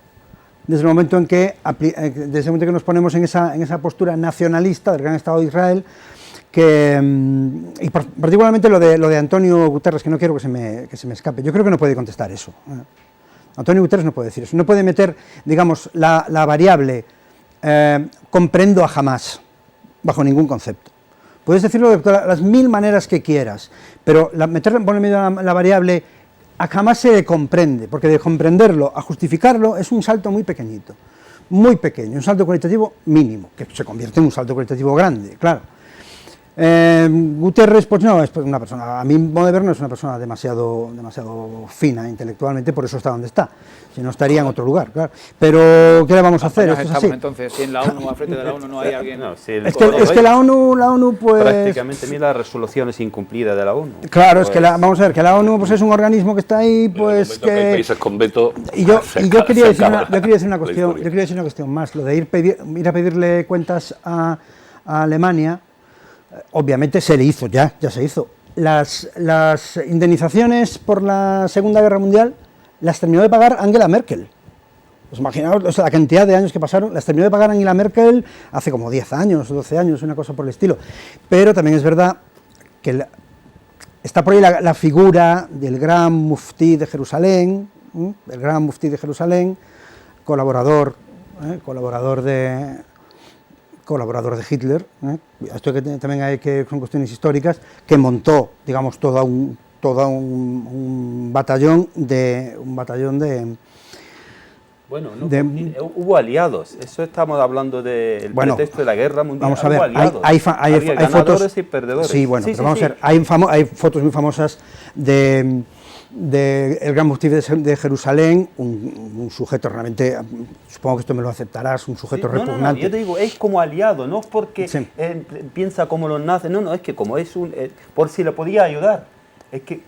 desde el momento en que nos ponemos en esa postura nacionalista del gran Estado de Israel, y particularmente lo de Antonio Guterres, que no quiero que se me escape. Yo creo que no puede contestar eso. Antonio Guterres no puede decir eso. No puede meter, digamos, la variable comprendo a Hamás bajo ningún concepto. Puedes decirlo de las 1000 maneras que quieras, pero poner medio la variable a Hamás se le comprende, porque de comprenderlo a justificarlo es un salto muy pequeñito, muy pequeño, un salto cualitativo mínimo, que se convierte en un salto cualitativo grande, claro. Guterres, pues no, es una persona, a mi modo de ver, no es una persona demasiado fina intelectualmente, por eso está donde está, si no estaría en otro lugar, claro. Pero, ¿qué le vamos a hacer? Esto es así. Entonces, si en la ONU, al frente de la ONU, no hay alguien... No, si es que la ONU, pues... Prácticamente mira las resoluciones incumplidas de la ONU. Claro, pues, es que vamos a ver, que la ONU pues es un organismo que está ahí, pues que... hay países con veto... Y yo quería decir una cuestión más, lo de ir a pedirle cuentas a Alemania. Obviamente se le hizo, ya se hizo. Las indemnizaciones por la Segunda Guerra Mundial las terminó de pagar Angela Merkel. Os imaginaos la cantidad de años que pasaron, las terminó de pagar Angela Merkel hace como 10 años o 12 años, una cosa por el estilo. Pero también es verdad que está por ahí la figura del gran muftí de Jerusalén, colaborador de Hitler, esto que también hay que son cuestiones históricas, que montó, digamos, todo un batallón de bueno, hubo aliados, eso estamos hablando del pretexto de la guerra mundial. Vamos a ver, hay ganadores fotos y perdedores. Sí, bueno, pero vamos a ver, hay fotos muy famosas de del Gran Mufti de Jerusalén, un sujeto realmente, supongo que esto me lo aceptarás, un sujeto repugnante. Yo te digo, es como aliado, no porque Sí. piensa como los nazis, no, es que como es por si le podía ayudar. Es que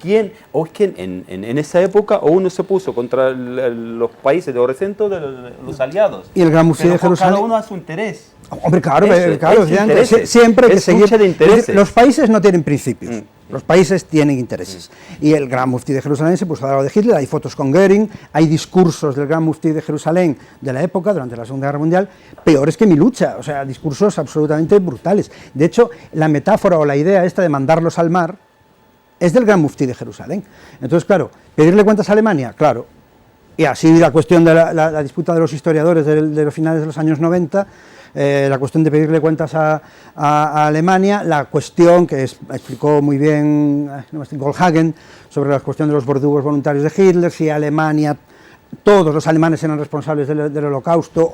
en esa época o uno se puso contra los países de Occidente de los aliados. Y el Gran Mufti de Jerusalén. Cada uno a su interés. Hombre, claro, Eso, claro, es intereses, siempre hay que es seguir. lucha de intereses. Los países no tienen principios. Los países tienen intereses. Y el Gran Mufti de Jerusalén se puso a lado de Hitler, hay fotos con Göring, hay discursos del Gran Mufti de Jerusalén de la época, durante la Segunda Guerra Mundial, peores que mi lucha, o sea, discursos absolutamente brutales. De hecho, la metáfora o la idea esta de mandarlos al mar es del Gran Mufti de Jerusalén. Entonces, claro, pedirle cuentas a Alemania, claro, y así la cuestión de la disputa de los historiadores de los finales de los años 90, la cuestión de pedirle cuentas a Alemania, la cuestión que explicó muy bien Goldhagen sobre la cuestión de los verdugos voluntarios de Hitler, si Alemania, todos los alemanes eran responsables del Holocausto,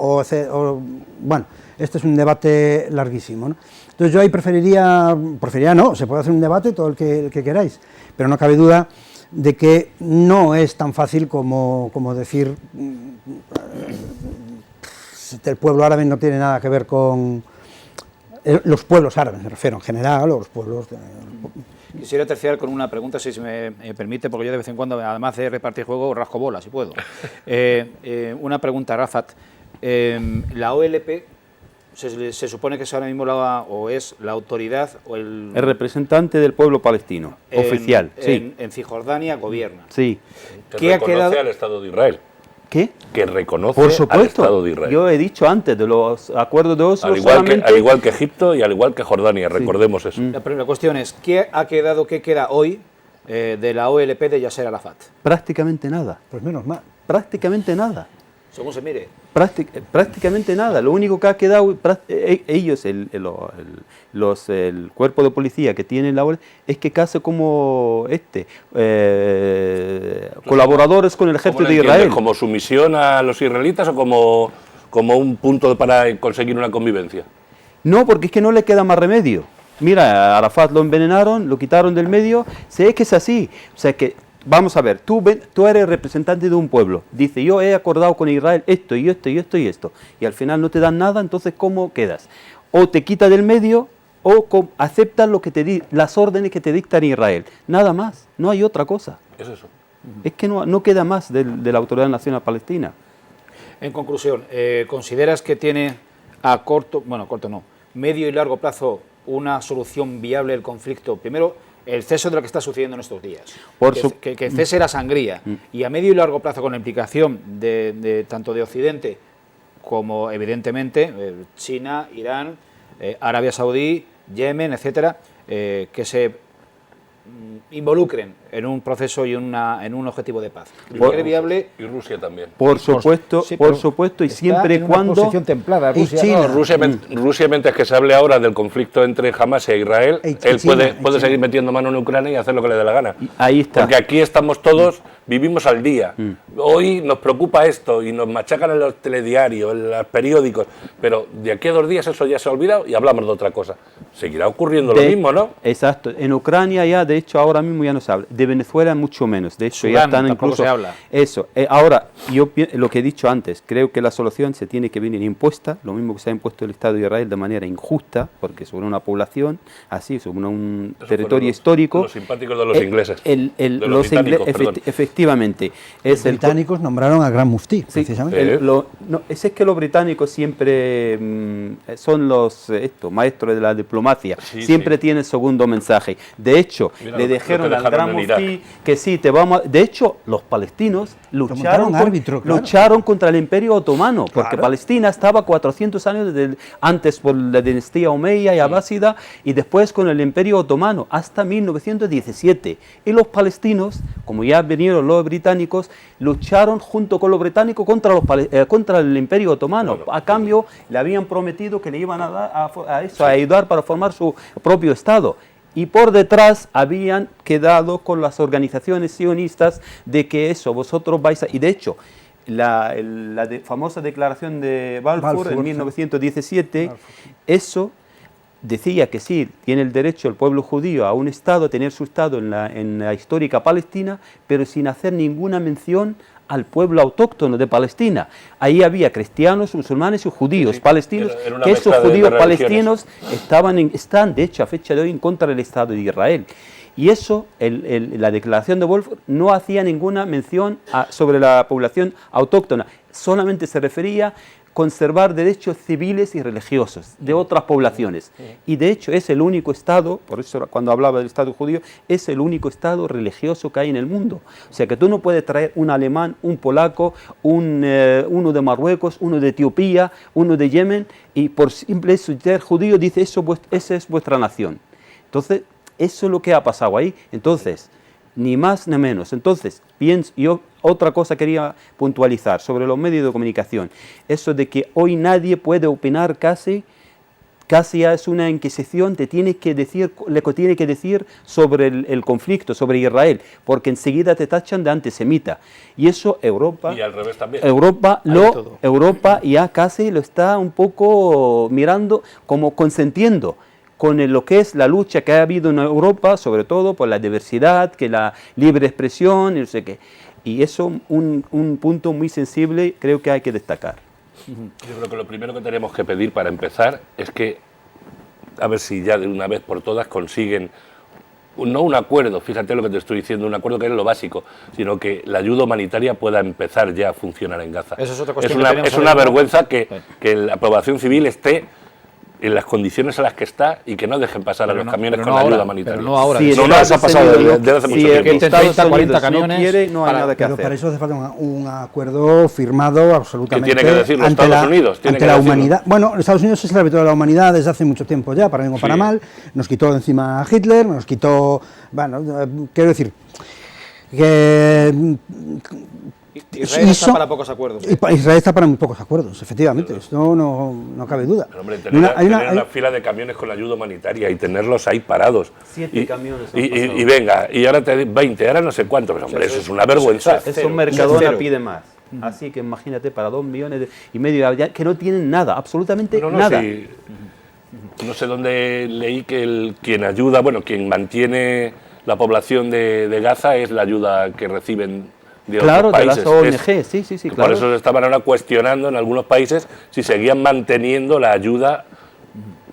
bueno, este es un debate larguísimo, ¿no? Entonces yo ahí preferiría no, se puede hacer un debate todo el que queráis, pero no cabe duda de que no es tan fácil como decir el pueblo árabe no tiene nada que ver con los pueblos árabes, me refiero en general, o los pueblos... Quisiera terciar con una pregunta, si se me permite, porque yo de vez en cuando, además de repartir juego, rasco bolas, si puedo. Una pregunta, Rafat. La OLP se supone que es ahora mismo es la autoridad o el representante del pueblo palestino, oficial. Sí. En Cisjordania gobierna. Sí. ¿Qué ha quedado al Estado de Israel? ¿Qué? Que reconoce Por supuesto, al Estado de Israel. Yo he dicho antes de los acuerdos de Oslo, al igual que Egipto y al igual que Jordania, recordemos eso. La cuestión es, ¿qué queda hoy de la OLP de Yasser Arafat? Prácticamente nada. Pues menos mal. Prácticamente nada. Según se mire. Prácticamente nada. Lo único que ha quedado, ellos, el cuerpo de policía que tiene la OLP, es que casi como colaboradores con el ejército de Israel. ¿Como sumisión a los israelitas o como un punto para conseguir una convivencia? No, porque es que no le queda más remedio. Mira, a Arafat lo envenenaron, lo quitaron del medio, sé que es así. O sea que, vamos a ver, tú eres representante de un pueblo, dice, yo he acordado con Israel esto y esto y esto y esto, y al final no te dan nada, entonces ¿cómo quedas? O te quita del medio, o aceptas las órdenes que te dictan Israel. Nada más, no hay otra cosa. Es eso. Es que no queda más de la Autoridad Nacional Palestina. En conclusión, ¿consideras que tiene a medio y largo plazo una solución viable el conflicto? Primero, el cese de lo que está sucediendo en estos días, que cese la sangría, y a medio y largo plazo, con la implicación de tanto de Occidente como evidentemente China, Irán, Arabia Saudí, Yemen, etcétera, que se involucren en un proceso y en un objetivo de paz. ¿Es viable? Y Rusia también. Por supuesto, y siempre y cuando... posición templada, Rusia. China. Rusia, mientras que se hable ahora del conflicto entre Hamas e Israel, él puede seguir metiendo mano en Ucrania y hacer lo que le dé la gana. Ahí está. Porque aquí estamos todos, vivimos al día. Hoy nos preocupa esto y nos machacan en los telediarios, en los periódicos, pero de aquí a 2 días eso ya se ha olvidado y hablamos de otra cosa. Seguirá ocurriendo lo mismo, ¿no? Exacto. En Ucrania ya, de hecho, ahora mismo ya no se habla. De Venezuela mucho menos. De hecho, Sudán, ya están incluso... se habla. Eso. Ahora, yo lo que he dicho antes, creo que la solución se tiene que venir impuesta, lo mismo que se ha impuesto el Estado de Israel de manera injusta, porque sobre una población, así, sobre un territorio histórico... Los simpáticos de los ingleses. Los ingleses, efectivamente. Los británicos nombraron al Gran Mufti, precisamente. Es que los británicos siempre son los maestros de la diplomacia, siempre tienen segundo mensaje. De hecho, le dijeron al Gran Mufti que sí, te vamos a... De hecho, los palestinos lucharon contra el Imperio Otomano, porque Palestina estaba 400 años antes por la dinastía Omeya y Abásida, y después con el Imperio Otomano, hasta 1917. Y los palestinos, como ya vinieron los británicos, lucharon junto con los británicos contra el Imperio Otomano. Bueno, a cambio, le habían prometido que le iban a dar a ayudar para formar su propio Estado. Y por detrás habían quedado con las organizaciones sionistas de que vosotros vais a... Y de hecho, la famosa declaración de Balfour en 1917, eso decía que sí, tiene el derecho el pueblo judío a un Estado, a tener su Estado en la histórica Palestina, pero sin hacer ninguna mención al pueblo autóctono de Palestina. Ahí había cristianos, musulmanes y judíos palestinos, era que esos judíos de palestinos están, de hecho, a fecha de hoy, en contra del Estado de Israel. Y eso, la declaración de Balfour no hacía ninguna mención sobre la población autóctona, solamente se refería a conservar derechos civiles y religiosos de otras poblaciones. Y de hecho es el único Estado, por eso cuando hablaba del Estado judío, es el único Estado religioso que hay en el mundo. O sea que tú no puedes traer un alemán, un polaco, uno de Marruecos, uno de Etiopía, uno de Yemen, y por simple hecho de ser judío dice esa es vuestra nación. Entonces, eso es lo que ha pasado ahí. Entonces, ni más ni menos. Entonces, yo otra cosa quería puntualizar sobre los medios de comunicación. Eso de que hoy nadie puede opinar casi ya es una inquisición, le tiene que decir sobre el conflicto, sobre Israel, porque enseguida te tachan de antisemita. Y eso Europa... Y al revés también. Europa ya casi lo está un poco mirando como consentiendo con lo que es la lucha que ha habido en Europa, sobre todo por la diversidad, que la libre expresión, y no sé qué. Y eso un punto muy sensible, creo que hay que destacar. Yo creo que lo primero que tenemos que pedir para empezar es que, a ver si ya de una vez por todas consiguen, no un acuerdo, fíjate lo que te estoy diciendo, un acuerdo que es lo básico, sino que la ayuda humanitaria pueda empezar ya a funcionar en Gaza. Eso es otra cuestión es una vergüenza que la población civil esté en las condiciones en las que está y que no dejen pasar a los camiones con la ayuda humanitaria. Pero no ahora. Sí, eso ha pasado desde hace mucho tiempo. Que 30, 40 camiones, no quiere, no hay nada que Pero hacer. para eso hace falta un acuerdo firmado absolutamente. ¿Qué tiene que decir los ante Estados Unidos? Ante la humanidad. Bueno, Estados Unidos es el árbitro de la humanidad desde hace mucho tiempo ya, para bien o para mal. Nos quitó de encima a Hitler, nos quitó. Bueno, quiero decir que. Israel está para pocos acuerdos. Israel está para muy pocos acuerdos, efectivamente, esto no cabe duda. Pero, hombre, tener una fila de camiones con la ayuda humanitaria y tenerlos ahí parados. 7 camiones. Y venga, y ahora 20, ahora no sé cuántos. Pero, hombre, eso es una vergüenza. Eso Mercadona pide más. Así que imagínate, para 2,5 millones que no tienen nada, absolutamente nada. Sí, no sé dónde leí que quien ayuda, quien mantiene la población de Gaza es la ayuda que reciben de otros países. De las ONG, sí, claro. Por eso se estaban ahora cuestionando en algunos países si seguían manteniendo la ayuda,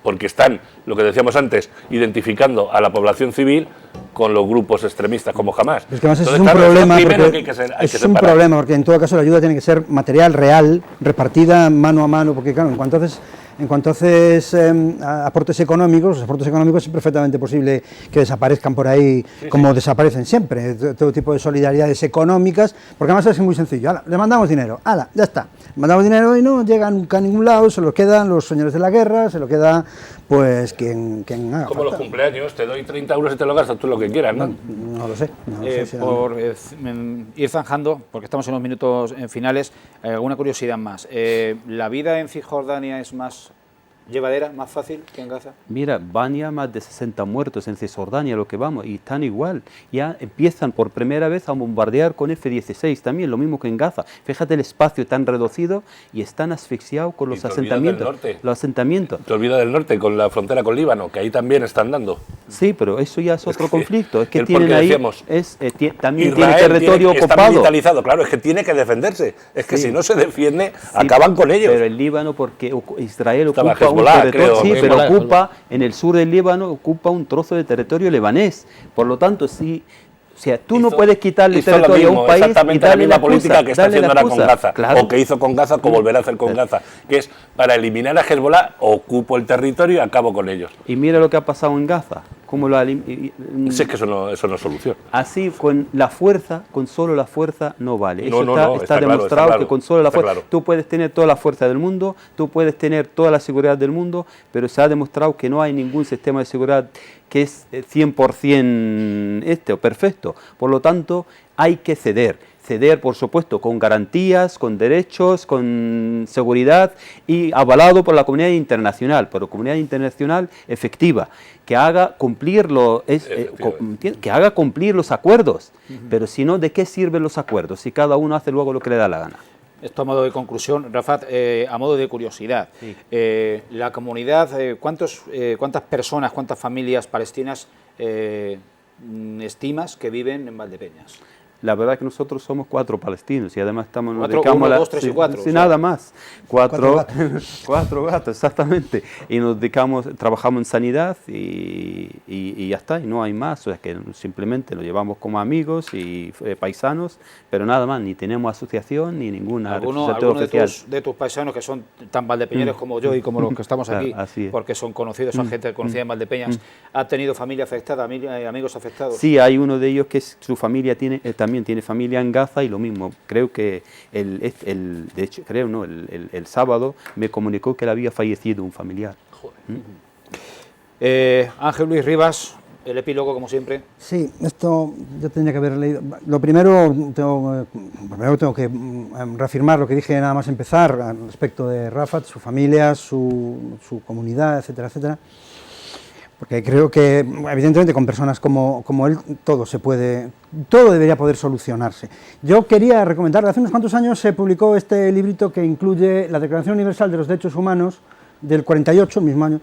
porque están, lo que decíamos antes, identificando a la población civil con los grupos extremistas como Hamás. Es que además es un problema, porque en todo caso la ayuda tiene que ser material, real, repartida mano a mano, porque claro, en cuanto haces aportes económicos, los aportes económicos es perfectamente posible que desaparezcan por ahí como desaparecen siempre, todo tipo de solidaridades económicas, porque además es muy sencillo, le mandamos dinero, ya está, mandamos dinero y no llega nunca a ningún lado, se lo quedan los señores de la guerra, se lo queda pues quien haga como falta. los cumpleaños, te doy 30 euros y te lo gastas tú lo que quieras, ¿no? No lo sé. Por ir zanjando, porque estamos en los minutos finales, alguna curiosidad más. ¿La vida en Cisjordania es más llevadera, más fácil que en Gaza? Mira, van ya más de 60 muertos en Cisjordania, lo que vamos, y están igual. Ya empiezan por primera vez a bombardear con F-16 también, lo mismo que en Gaza. Fíjate el espacio tan reducido y están asfixiados con los asentamientos. Los asentamientos. Te olvidas del norte, con la frontera con Líbano, que ahí también están dando. Sí, pero eso ya es otro conflicto. Es que tienen ahí, también Israel tiene territorio ocupado. Está militarizado, claro, es que tiene que defenderse. Es que si no se defiende, acaban con ellos. Pero el Líbano, porque Israel ocupa ocupa en el sur del Líbano, ocupa un trozo de territorio libanés. Por lo tanto, tú no puedes quitarle territorio a un país y darle la política que está haciendo ahora con Gaza, o que hizo con Gaza, o volverá a hacer con Gaza, que es para eliminar a Hezbollah, ocupo el territorio y acabo con ellos. Y mira lo que ha pasado en Gaza. Sí, es que eso no es solución. Así, con solo la fuerza no vale. Está claro, demostrado que con solo la fuerza, claro. tú puedes tener toda la fuerza del mundo, tú puedes tener toda la seguridad del mundo, pero se ha demostrado que no hay ningún sistema de seguridad que es 100% perfecto. Por lo tanto, hay que ceder, por supuesto, con garantías, con derechos, con seguridad y avalado por la comunidad internacional, pero comunidad internacional efectiva, que haga cumplir los acuerdos. Pero si no, ¿de qué sirven los acuerdos? Si cada uno hace luego lo que le da la gana. Esto a modo de conclusión, Rafat, a modo de curiosidad, Sí. la comunidad, ¿cuántas personas, cuántas familias palestinas estimas que viven en Valdepeñas? La verdad que nosotros somos 4 palestinos y además nos ¿Cuatro? dedicamos Uno, a la... dos, tres y cuatro, Sí, o sea. nada más. 4 4 gatos, exactamente. Y nos dedicamos, trabajamos en sanidad y ya está, y no hay más. O sea que simplemente lo llevamos como amigos y paisanos, pero nada más, ni tenemos asociación ni ninguna representación ¿Alguno oficial. de tus paisanos que son tan valdepeñeros como yo y como los que estamos Claro, aquí, así es. porque son conocidos, son gente conocida en Valdepeñas, ha tenido familia afectada, amigos afectados? Sí, hay uno de ellos que su familia también tiene familia en Gaza y lo mismo. Creo que de hecho, creo no, el sábado me comunicó que le había fallecido un familiar. Ángel Luis Rivas, el epílogo como siempre. Sí, esto yo tendría que haber leído. Lo primero tengo que reafirmar lo que dije nada más empezar respecto de Rafat, su familia, su comunidad, etcétera, etcétera. Porque creo que, evidentemente, con personas como él, todo debería poder solucionarse. Yo quería recomendarle, hace unos cuantos años se publicó este librito que incluye la Declaración Universal de los Derechos Humanos del 48, el mismo año,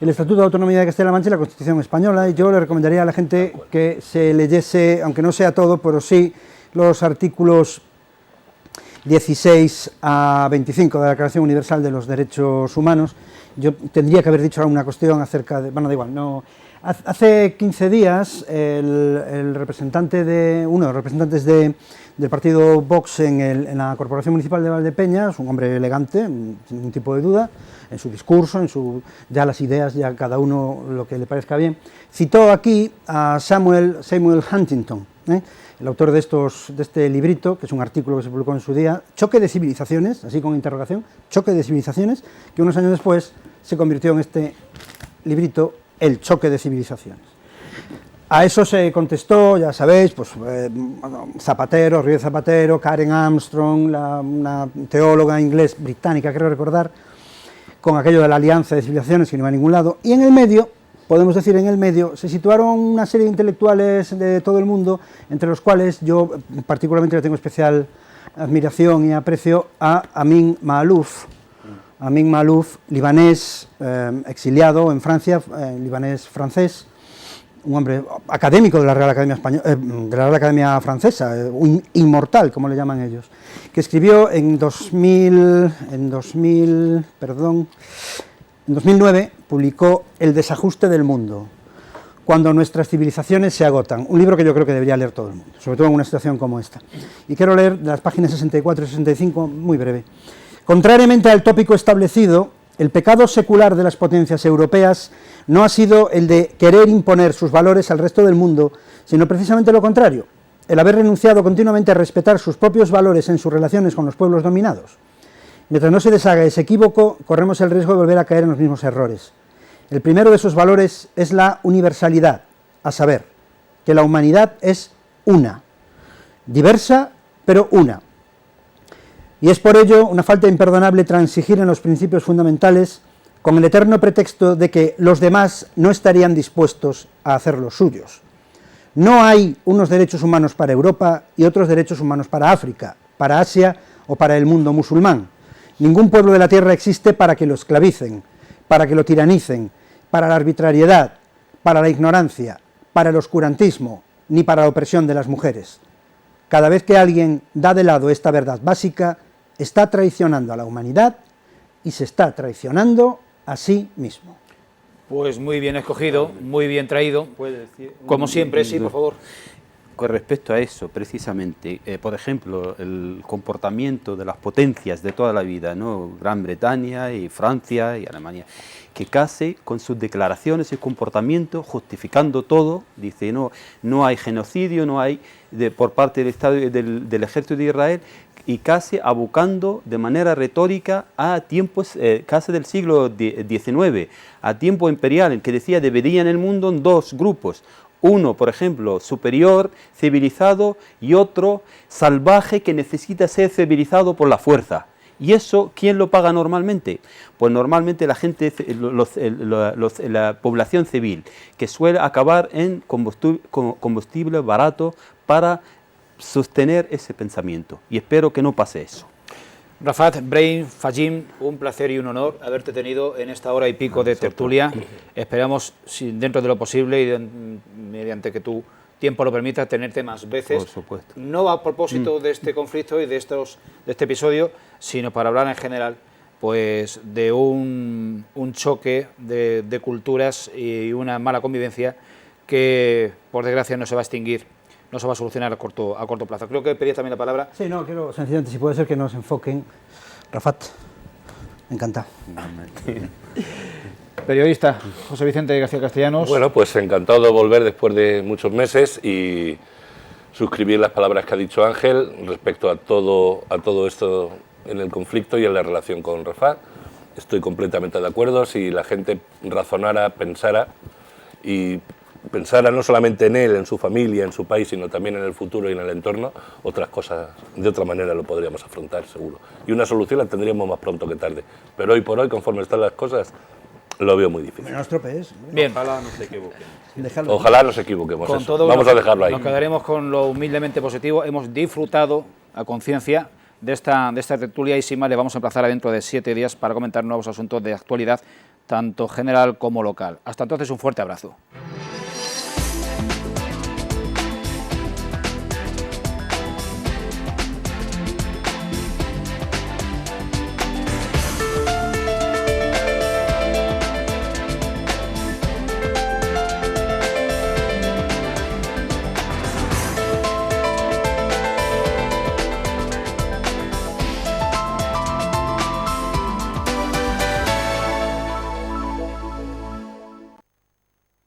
el Estatuto de Autonomía de Castilla-La Mancha y la Constitución Española, y yo le recomendaría a la gente que se leyese, aunque no sea todo, pero sí los artículos 16 a 25 de la Declaración Universal de los Derechos Humanos. Yo tendría que haber dicho alguna cuestión acerca de... Bueno, da igual, no... Hace 15 días uno de los representantes del partido Vox en la Corporación Municipal de Valdepeñas, un hombre elegante, sin ningún tipo de duda, en su discurso, ya las ideas, ya cada uno lo que le parezca bien, citó aquí a Samuel Huntington, el autor de este librito, que es un artículo que se publicó en su día, Choque de civilizaciones, así con interrogación, Choque de civilizaciones, que unos años después se convirtió en este librito, El choque de civilizaciones. A eso se contestó, ya sabéis, pues Zapatero, Río Zapatero, Karen Armstrong, una teóloga inglés británica, creo recordar, con aquello de la alianza de civilizaciones que no iba a ningún lado, y en el medio, podemos decir en el medio, se situaron una serie de intelectuales de todo el mundo, entre los cuales yo particularmente le tengo especial admiración y aprecio a Amin Maalouf, libanés, exiliado en Francia, libanés francés, un hombre académico de la Real Academia de la Real Academia Francesa, un inmortal, como le llaman ellos, que escribió en 2009, publicó El desajuste del mundo, cuando nuestras civilizaciones se agotan, un libro que yo creo que debería leer todo el mundo, sobre todo en una situación como esta. Y quiero leer de las páginas 64 y 65, muy breve. Contrariamente al tópico establecido, el pecado secular de las potencias europeas no ha sido el de querer imponer sus valores al resto del mundo, sino precisamente lo contrario, el haber renunciado continuamente a respetar sus propios valores en sus relaciones con los pueblos dominados. Mientras no se deshaga ese equívoco, corremos el riesgo de volver a caer en los mismos errores. El primero de esos valores es la universalidad, a saber, que la humanidad es una, diversa, pero una. Y es por ello una falta imperdonable transigir en los principios fundamentales con el eterno pretexto de que los demás no estarían dispuestos a hacer los suyos. No hay unos derechos humanos para Europa y otros derechos humanos para África, para Asia o para el mundo musulmán. Ningún pueblo de la tierra existe para que lo esclavicen, para que lo tiranicen, para la arbitrariedad, para la ignorancia, para el oscurantismo, ni para la opresión de las mujeres. Cada vez que alguien da de lado esta verdad básica, está traicionando a la humanidad y se está traicionando a sí mismo. Pues muy bien escogido, muy bien traído, como siempre, sí, por favor. Con respecto a eso, precisamente, por ejemplo, el comportamiento de las potencias de toda la vida, ¿no? Gran Bretaña y Francia y Alemania, que casi con sus declaraciones y comportamiento, justificando todo, dice no hay genocidio, no hay por parte del Estado del Ejército de Israel, y casi abocando de manera retórica a tiempos casi del siglo XIX, a tiempo imperial, en que decía dividían el mundo en dos grupos. Uno, por ejemplo, superior, civilizado, y otro salvaje que necesita ser civilizado por la fuerza. ¿Y eso quién lo paga normalmente? Pues normalmente la gente, la población civil, que suele acabar en combustible barato para sostener ese pensamiento. Y espero que no pase eso. Rafat Brahim Fajim, un placer y un honor haberte tenido en esta hora y pico de tertulia. Esperamos, dentro de lo posible y mediante que tu tiempo lo permita, tenerte más veces. Por supuesto. No a propósito de este conflicto y de este episodio, sino para hablar en general pues de un choque de culturas y una mala convivencia que, por desgracia, no se va a extinguir, no se va a solucionar a corto plazo. Creo que pedías también la palabra. Sí, no, quiero sencillamente, si puede ser, que nos enfoquen. Rafat, encantado. Periodista José Vicente García Castellanos. Bueno, pues encantado de volver después de muchos meses y suscribir las palabras que ha dicho Ángel respecto a todo esto en el conflicto y en la relación con Rafat. Estoy completamente de acuerdo. Si la gente razonara, pensara y pensara no solamente en él, en su familia, en su país, sino también en el futuro y en el entorno, otras cosas de otra manera lo podríamos afrontar, seguro. Y una solución la tendríamos más pronto que tarde. Pero hoy por hoy, conforme están las cosas, lo veo muy difícil. No estropees. Bien. Ojalá no se equivoquen. Déjalo. Ojalá nos equivoquemos. Con Eso. todo Vamos a dejarlo ahí. Nos quedaremos con lo humildemente positivo. Hemos disfrutado a conciencia de esta tertulia y sin más le vamos a emplazar dentro de 7 días para comentar nuevos asuntos de actualidad, tanto general como local. Hasta entonces, un fuerte abrazo.